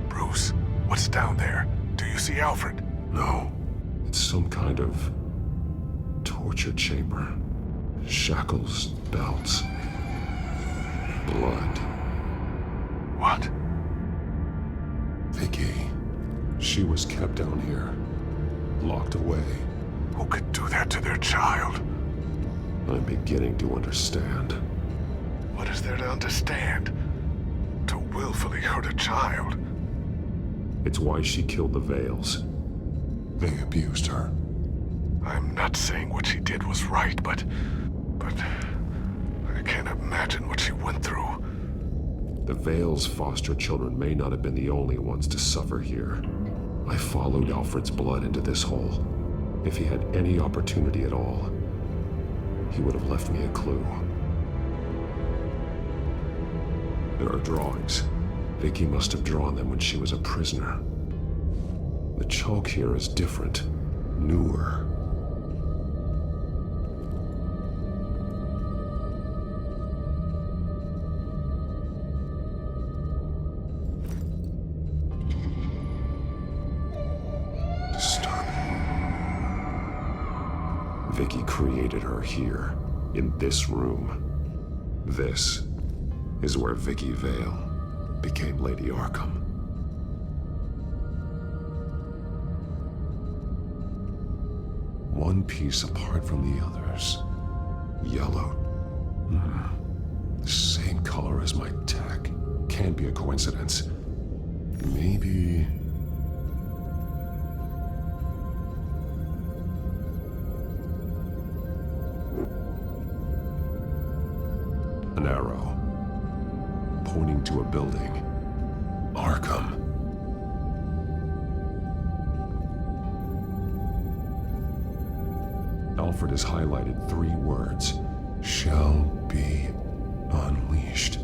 Bruce, what's down there? Do you see Alfred? No. It's some kind of torture chamber. Shackles, belts, blood. What? Vicky. She was kept down here, locked away. Who could do that to their child? I'm beginning to understand. What is there to understand? To willfully hurt a child? It's why she killed the Veils. They abused her. I'm not saying what she did was right, but I can't imagine what she went through. The Veils' foster children may not have been the only ones to suffer here. I followed Alfred's blood into this hole. If he had any opportunity at all, he would have left me a clue. There are drawings. Vicky must have drawn them when she was a prisoner. The chalk here is different, newer. Vicky created her here, in this room. This is where Vicky Vale became Lady Arkham. One piece apart from the others. Yellow. The same color as my tech. Can't be a coincidence. Maybe... an arrow, pointing to a building. Arkham. Alfred has highlighted 3 words. Shall be unleashed.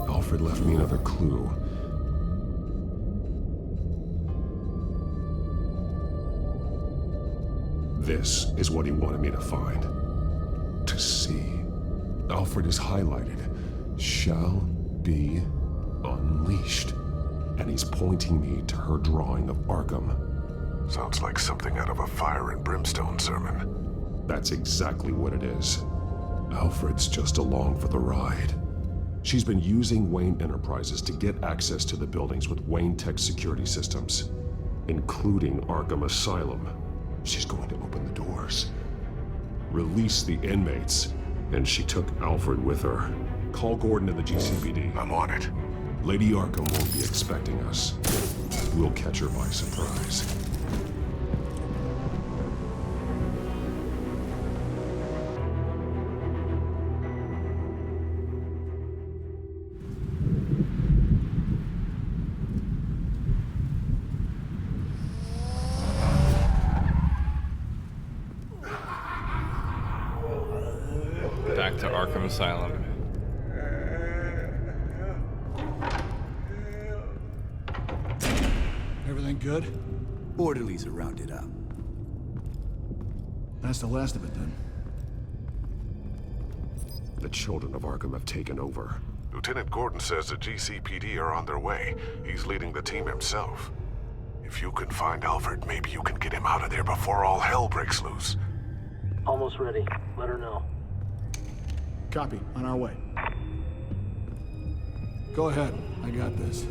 Alfred left me another clue. This is what he wanted me to find. To see. Alfred is highlighted. Shall be unleashed. And he's pointing me to her drawing of Arkham. Sounds like something out of a fire and brimstone sermon. That's exactly what it is. Alfred's just along for the ride. She's been using Wayne Enterprises to get access to the buildings with Wayne Tech security systems, including Arkham Asylum. She's going to open the doors, release the inmates, and she took Alfred with her. Call Gordon and the GCPD. I'm on it. Lady Arkham won't be expecting us. We'll catch her by surprise. back to Arkham Asylum. Everything good? Orderlies are rounded up. That's the last of it then. The children of Arkham have taken over. Lieutenant Gordon says the GCPD are on their way. He's leading the team himself. If you can find Alfred, maybe you can get him out of there before all hell breaks loose. Almost ready. Let her know. Copy. On our way. Go ahead. I got this.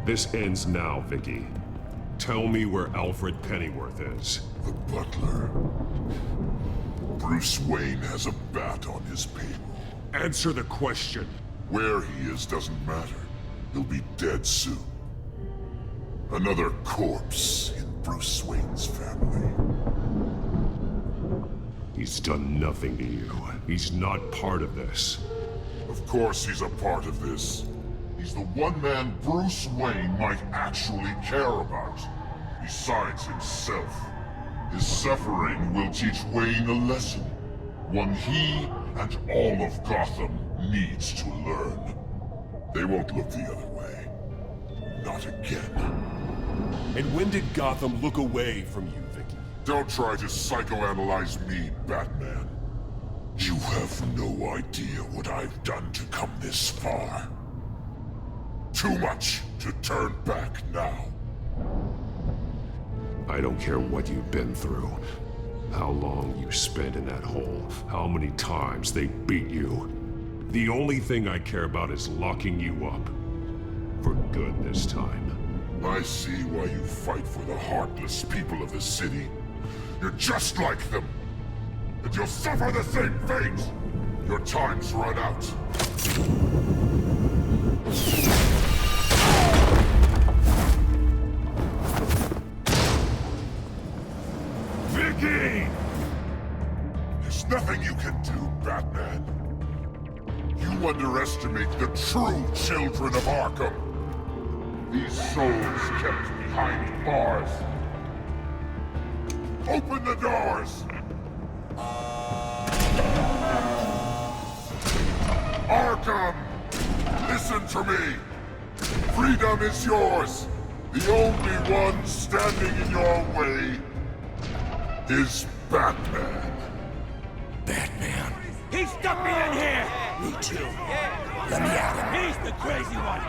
This ends now, Vicky. Tell me where Alfred Pennyworth is. The butler. Bruce Wayne has a bat on his payroll. Answer the question. Where he is doesn't matter. He'll be dead soon. Another corpse in Bruce Wayne's family. He's done nothing to you. He's not part of this. Of course he's a part of this. He's the one man Bruce Wayne might actually care about. Besides himself. His suffering will teach Wayne a lesson. One he and all of Gotham needs to learn. They won't look the other way. Not again. And when did Gotham look away from you, Vicky? Don't try to psychoanalyze me, Batman. You have no idea what I've done to come this far. Too much to turn back now. I don't care what you've been through. How long you spent in that hole. How many times they beat you. The only thing I care about is locking you up. For good this time. I see why you fight for the heartless people of the city. You're just like them. And you'll suffer the same fate. Your time's run out. Vicky! There's nothing you can do, Batman. You underestimate the true children of Arkham. These souls kept behind bars. Open the doors! Arkham! Listen to me! Freedom is yours! The only one standing in your way is Batman. Batman. He stuck me in here! Me too. Let me at him. He's the crazy one!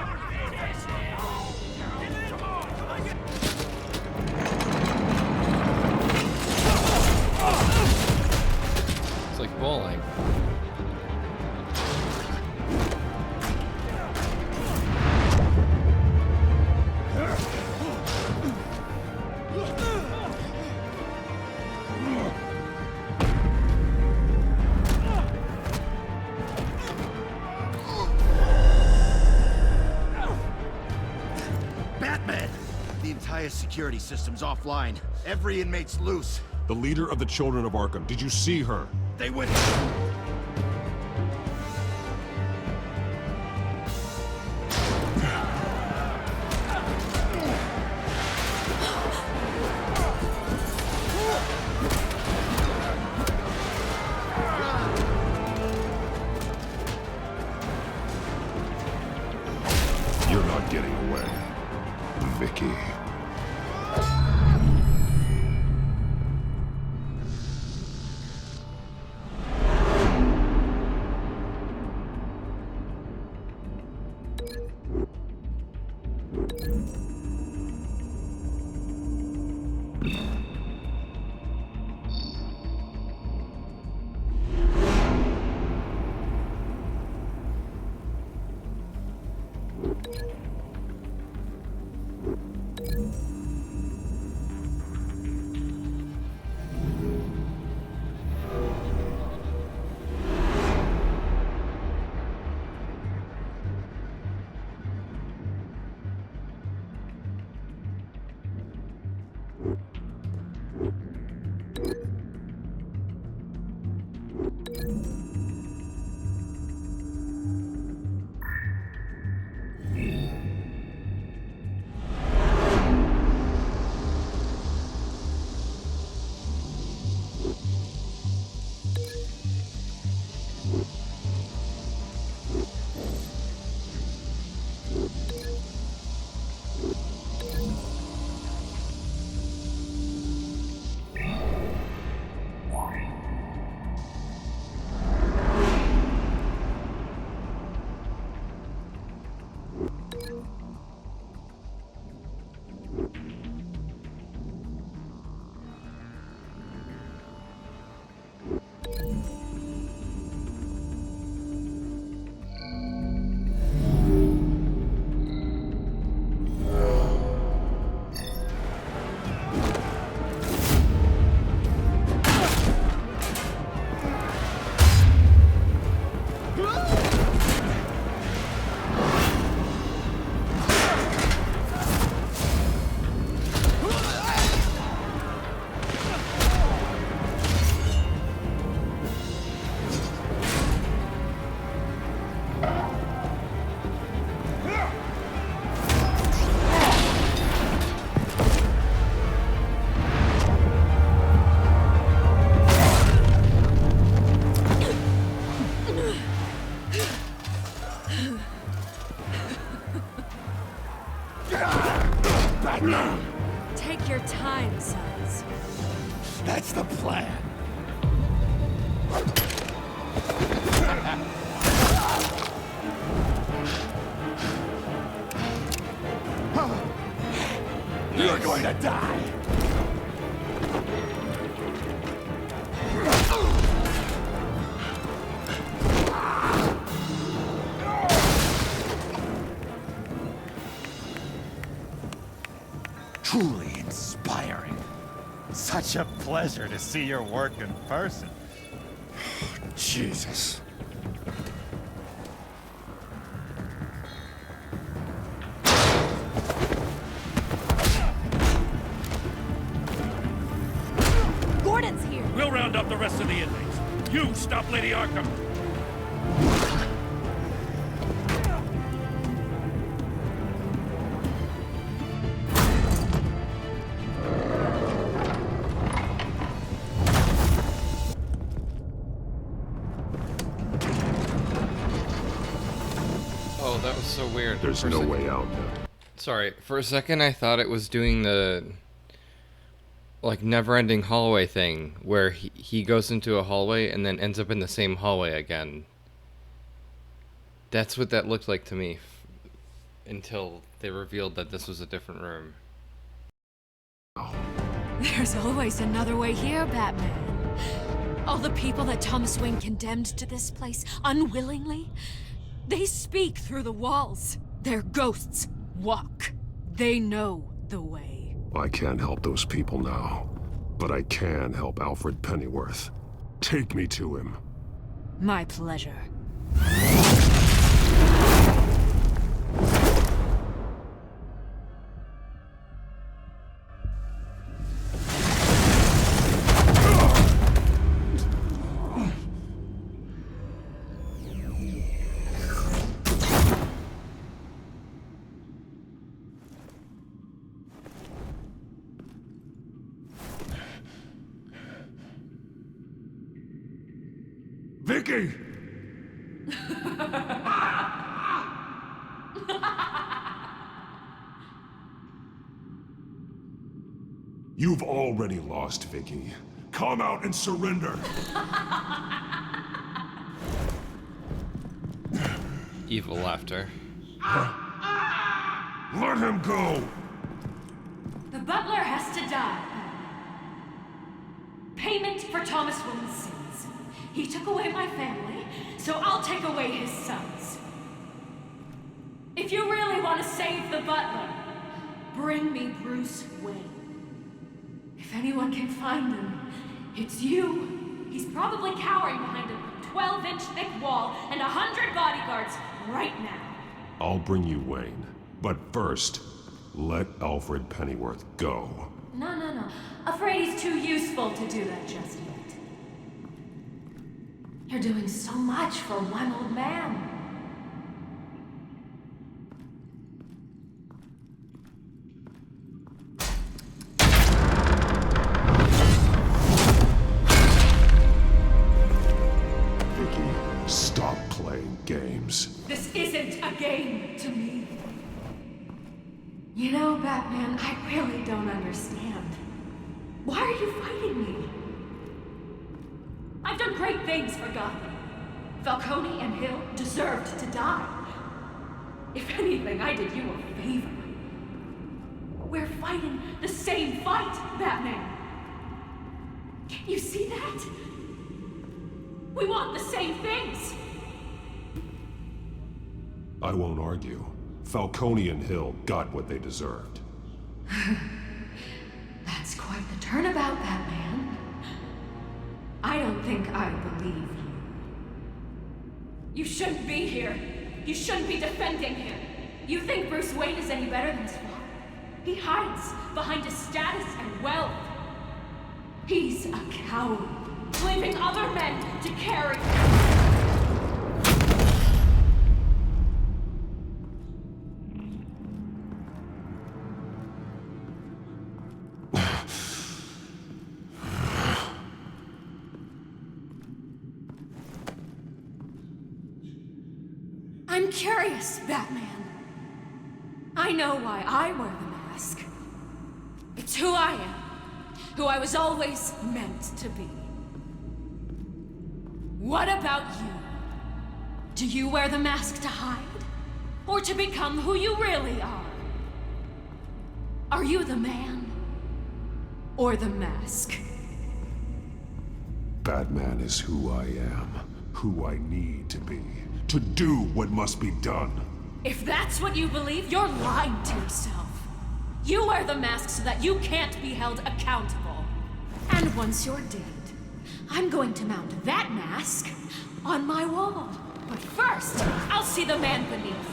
It's like bowling. Batman! The entire security system's offline. Every inmate's loose. The leader of the Children of Arkham. Did you see her? They went... You're not getting away, Vicky. Take your time, sons. That's the plan. You're going to die. Truly inspiring. Such a pleasure to see your work in person. Jesus. Gordon's here. We'll round up the rest of the inmates. You stop Lady Arkham. Oh, that was so weird. There's no way out now. Sorry, for a second I thought it was doing the like never-ending hallway thing where he goes into a hallway and then ends up in the same hallway again. That's what that looked like to me until they revealed that this was a different room. There's always another way here, Batman. All the people that Thomas Wayne condemned to this place unwillingly, they speak through the walls. Their ghosts walk. They know the way. I can't help those people now, but I can help Alfred Pennyworth. Take me to him. My pleasure. Vicky! You've already lost, Vicky. Come out and surrender! Evil laughter. Let him go! The butler has to die. Payment for Thomas Wayne's sins. He took away my family, so I'll take away his sons. If you really want to save the butler, bring me Bruce Wayne. If anyone can find him, it's you. He's probably cowering behind a 12-inch thick wall and 100 bodyguards right now. I'll bring you Wayne. But first, let Alfred Pennyworth go. No. Afraid he's too useful to do that just yet. You're doing so much for one old man. Vicky, stop playing games. This isn't a game to me. You know, Batman, I really don't understand. Why are you fighting me? I've done great things for Gotham. Falcone and Hill deserved to die. If anything, I did you a favor. We're fighting the same fight, Batman. Can't you see that? We want the same things. I won't argue. Falcone and Hill got what they deserved. That's quite the turnabout, Batman. I don't think I believe you. You shouldn't be here. You shouldn't be defending him. You think Bruce Wayne is any better than his father? He hides behind his status and wealth. He's a coward, leaving other men to carry. I'm curious, Batman. I know why I wear the mask. It's who I am. Who I was always meant to be. What about you? Do you wear the mask to hide? Or to become who you really are? Are you the man? Or the mask? Batman is who I am, who I need to be, to do what must be done. If that's what you believe, you're lying to yourself. You wear the mask so that you can't be held accountable. And once you're dead, I'm going to mount that mask on my wall. But first, I'll see the man beneath.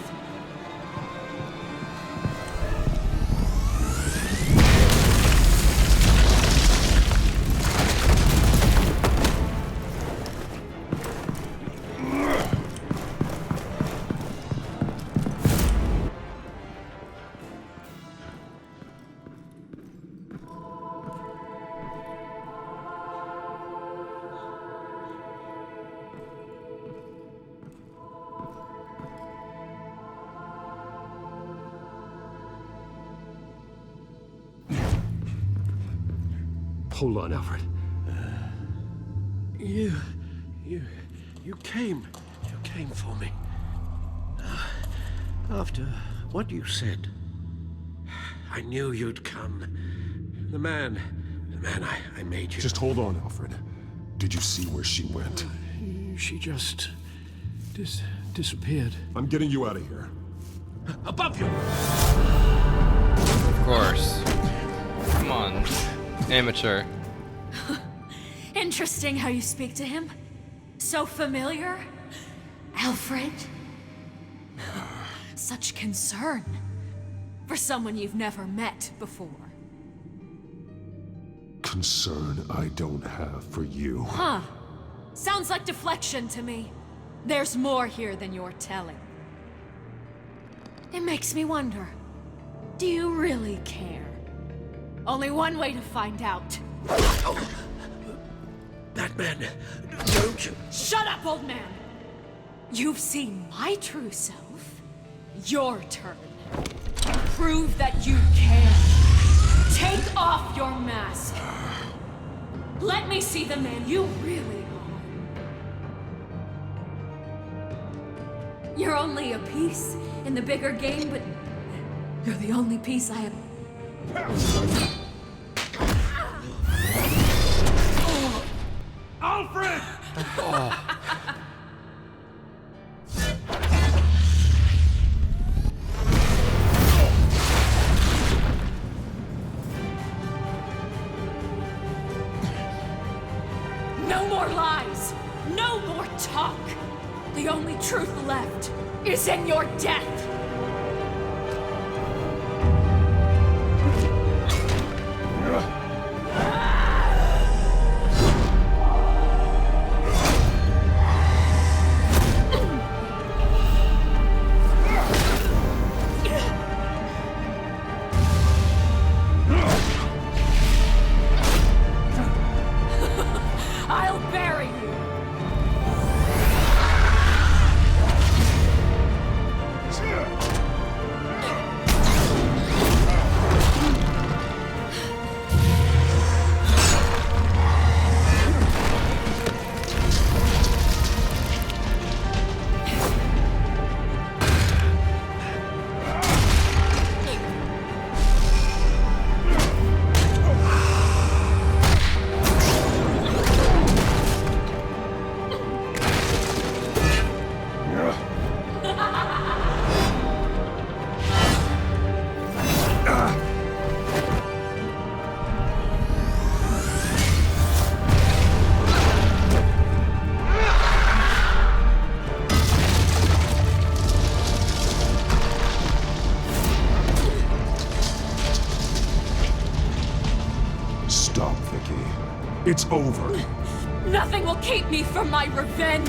Hold on, Alfred. You came for me. After what you said, I knew you'd come. The man I made you. Just hold on, Alfred. Did you see where she went? She just disappeared. I'm getting you out of here. Above you! Of course. Come on. Amateur. Interesting how you speak to him. So familiar. Alfred. Such concern. For someone you've never met before. Concern I don't have for you. Huh. Sounds like deflection to me. There's more here than you're telling. It makes me wonder. Do you really care? Only one way to find out. Oh. Batman, don't you... Shut up, old man! You've seen my true self. Your turn. Prove that you care. Take off your mask. Let me see the man you really are. You're only a piece in the bigger game, but you're the only piece I have. Alfred! No more lies! No more talk! The only truth left is in your death! bury you! Stop, Vicky. It's over. Nothing will keep me from my revenge!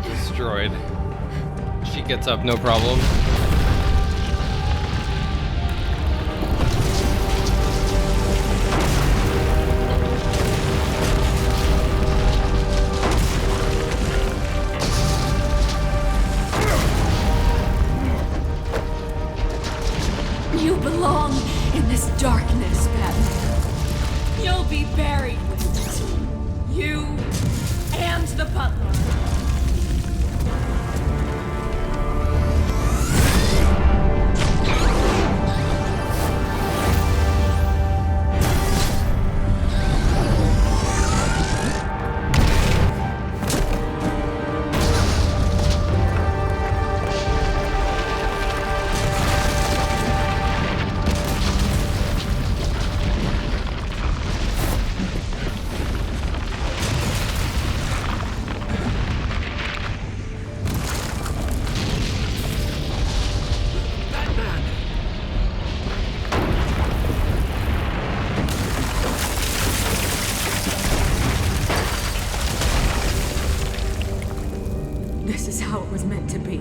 Destroyed. She gets up, no problem. You belong in this darkness, Batman. You'll be buried with it. You and the butler. This is how it was meant to be.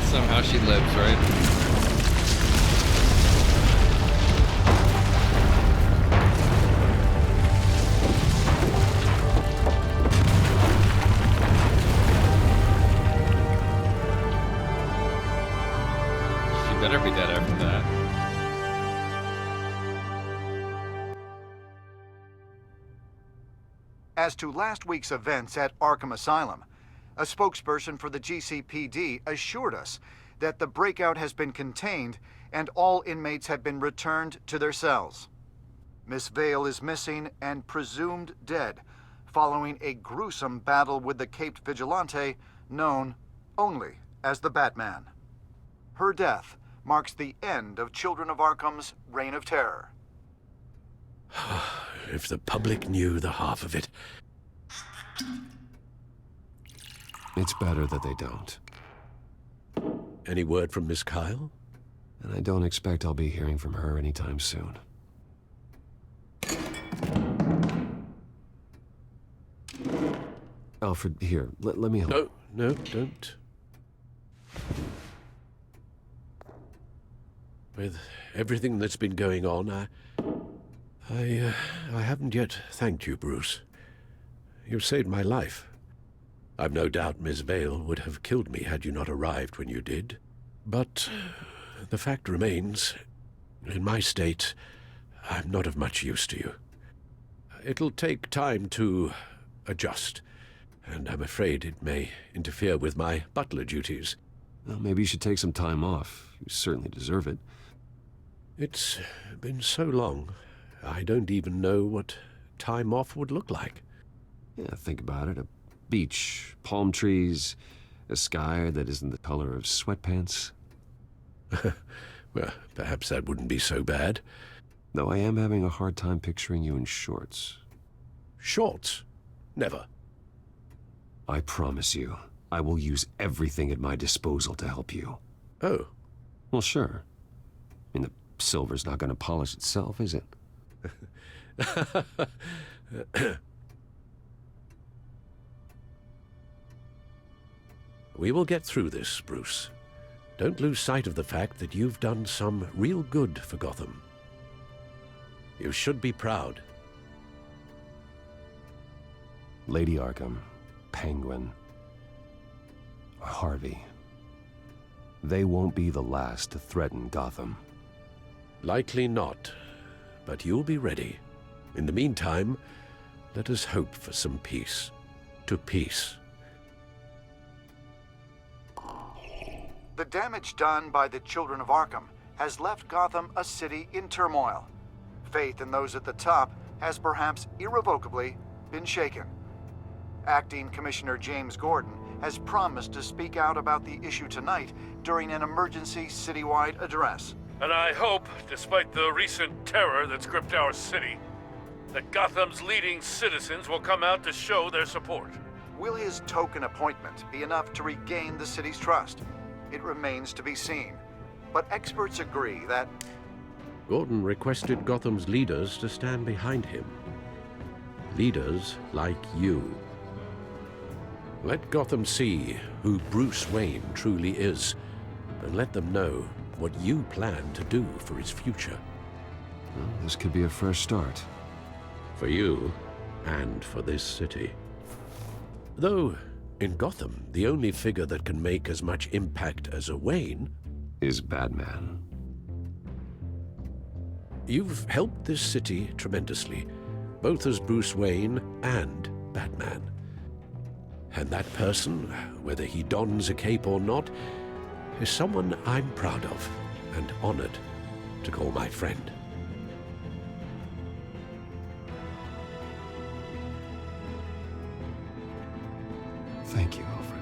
Somehow she lives, right? Better be dead after that. As to last week's events at Arkham Asylum, a spokesperson for the GCPD assured us that the breakout has been contained and all inmates have been returned to their cells. Miss Vale is missing and presumed dead following a gruesome battle with the caped vigilante known only as the Batman. Her death marks the end of Children of Arkham's reign of terror. If the public knew the half of it. It's better that they don't. Any word from Miss Kyle? And I don't expect I'll be hearing from her anytime soon. Alfred, here, let me help. No, don't. With everything that's been going on, I haven't yet thanked you, Bruce. You've saved my life. I've no doubt Miss Vale would have killed me had you not arrived when you did. But the fact remains, in my state, I'm not of much use to you. It'll take time to adjust, and I'm afraid it may interfere with my butler duties. Well, maybe you should take some time off. You certainly deserve it. It's been so long, I don't even know what time off would look like. Yeah, think about it. A beach, palm trees, a sky that isn't the color of sweatpants. Well, perhaps that wouldn't be so bad. Though I am having a hard time picturing you in shorts. Shorts? Never. I promise you, I will use everything at my disposal to help you. Oh. Well, sure. I mean, the silver's not going to polish itself, is it? We will get through this, Bruce. Don't lose sight of the fact that you've done some real good for Gotham. You should be proud. Lady Arkham, Penguin, Harvey. They won't be the last to threaten Gotham. Likely not, but you'll be ready. In the meantime, let us hope for some peace. To peace. The damage done by the children of Arkham has left Gotham a city in turmoil. Faith in those at the top has perhaps irrevocably been shaken. Acting Commissioner James Gordon has promised to speak out about the issue tonight during an emergency citywide address. And I hope, despite the recent terror that's gripped our city, that Gotham's leading citizens will come out to show their support. Will his token appointment be enough to regain the city's trust? It remains to be seen. But experts agree that Gordon requested Gotham's leaders to stand behind him. Leaders like you. Let Gotham see who Bruce Wayne truly is, and let them know what you plan to do for his future. Well, this could be a fresh start. For you, and for this city. Though, in Gotham, the only figure that can make as much impact as a Wayne is Batman. You've helped this city tremendously, both as Bruce Wayne and Batman. And that person, whether he dons a cape or not, is someone I'm proud of and honored to call my friend. Thank you, Alfred.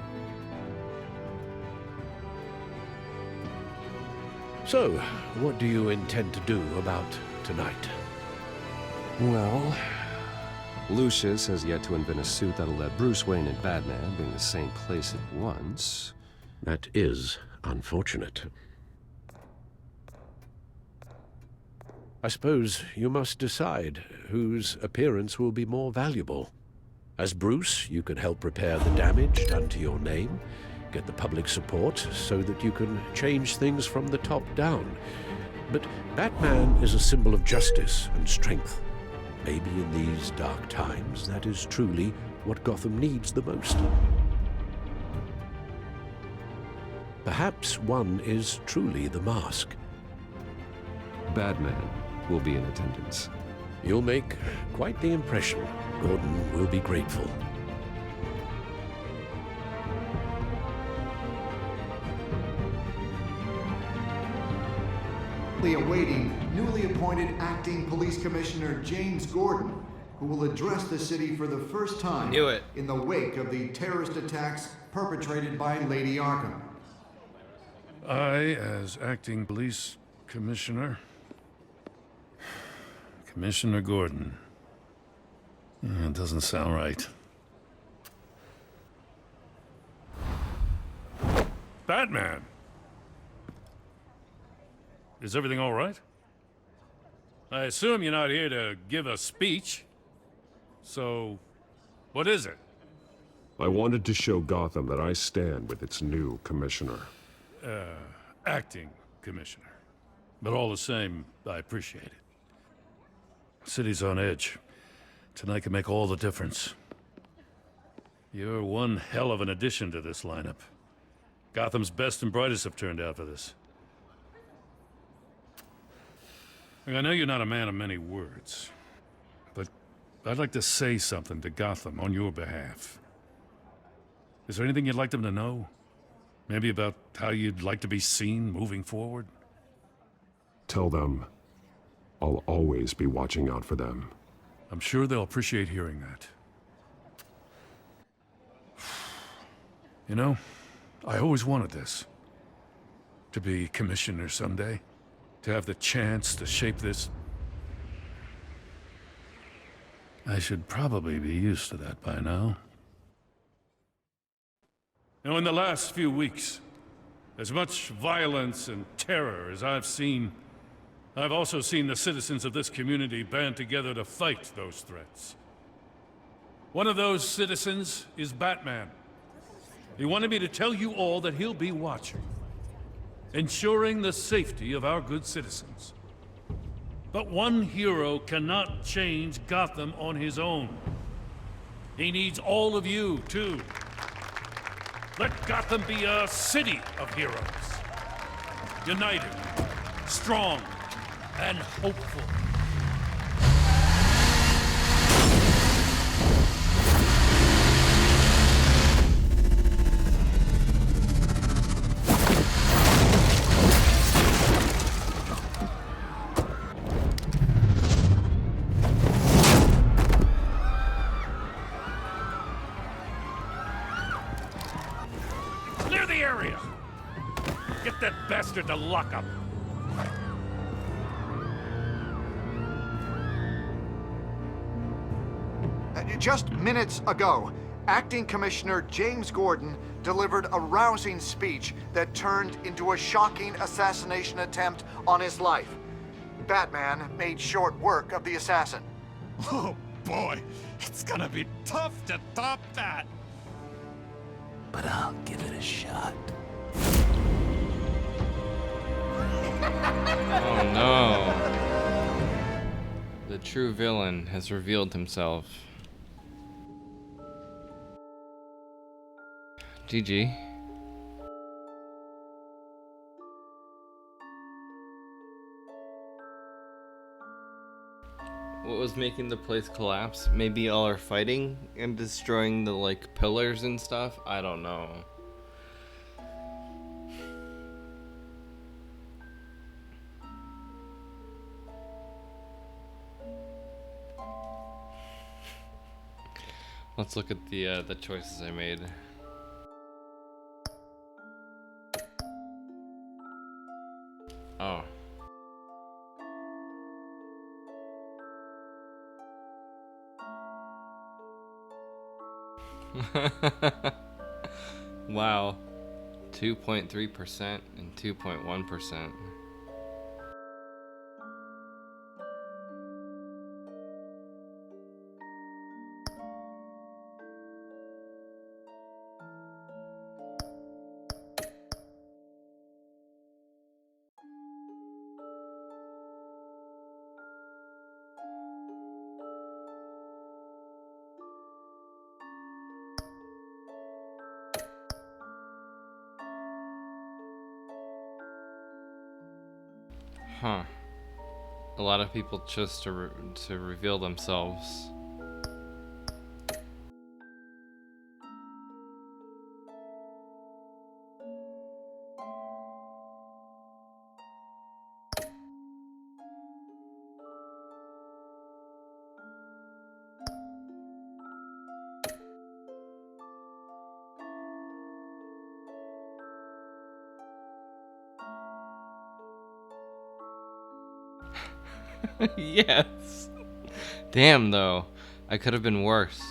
So, what do you intend to do about tonight? Well, Lucius has yet to invent a suit that'll let Bruce Wayne and Batman be in the same place at once. That is unfortunate. I suppose you must decide whose appearance will be more valuable. As Bruce, you can help repair the damage done to your name, get the public support so that you can change things from the top down. But Batman is a symbol of justice and strength. Maybe in these dark times, that is truly what Gotham needs the most. Perhaps one is truly the mask. Batman will be in attendance. You'll make quite the impression. Gordon will be grateful. awaiting newly appointed Acting Police Commissioner James Gordon, who will address the city for the first time in the wake of the terrorist attacks perpetrated by Lady Arkham. I, as Acting Police Commissioner... Commissioner Gordon. It doesn't sound right. Batman! Is everything all right? I assume you're not here to give a speech. So, what is it? I wanted to show Gotham that I stand with its new commissioner. Acting commissioner. But all the same, I appreciate it. City's on edge. Tonight can make all the difference. You're one hell of an addition to this lineup. Gotham's best and brightest have turned out for this. Look, I know you're not a man of many words, but I'd like to say something to Gotham on your behalf. Is there anything you'd like them to know? Maybe about how you'd like to be seen moving forward? Tell them I'll always be watching out for them. I'm sure they'll appreciate hearing that. You know, I always wanted this. To be commissioner someday. To have the chance to shape this. I should probably be used to that by now. Now, in the last few weeks, as much violence and terror as I've seen, I've also seen the citizens of this community band together to fight those threats. One of those citizens is Batman. He wanted me to tell you all that he'll be watching, ensuring the safety of our good citizens. But one hero cannot change Gotham on his own. He needs all of you, too. Let Gotham be a city of heroes. United, strong, and hopeful. Clear the area! Get that bastard to lock up! Just minutes ago, Acting Commissioner James Gordon delivered a rousing speech that turned into a shocking assassination attempt on his life. Batman made short work of the assassin. Oh boy, it's gonna be tough to top that. But I'll give it a shot. Oh no. The true villain has revealed himself. GG. What was making the place collapse? Maybe all our fighting and destroying the like pillars and stuff? I don't know. Let's look at the choices I made. Oh. Wow. 2.3% and 2.1%. Huh. A lot of people chose to reveal themselves. Yes. Damn, though. I could have been worse.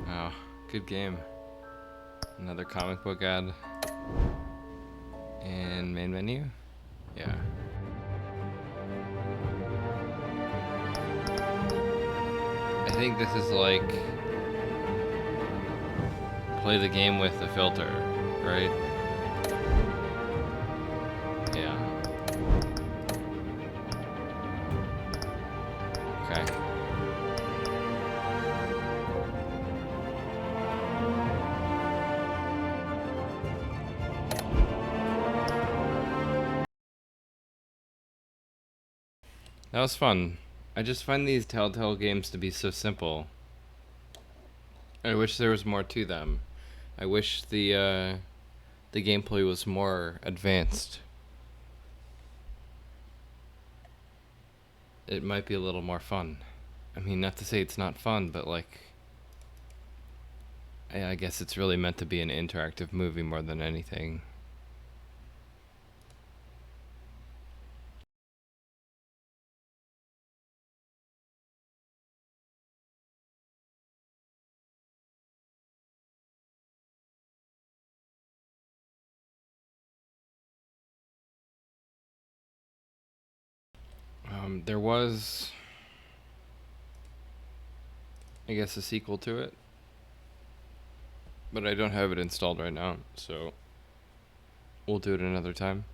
Oh, good game. Another comic book ad. And main menu? Yeah. I think this is like play the game with the filter, right? Yeah. Okay. That was fun. I just find these Telltale games to be so simple. I wish there was more to them. I wish the gameplay was more advanced. It might be a little more fun. I mean, not to say it's not fun, but like, I guess it's really meant to be an interactive movie more than anything. There was, I guess, a sequel to it, but I don't have it installed right now, so we'll do it another time.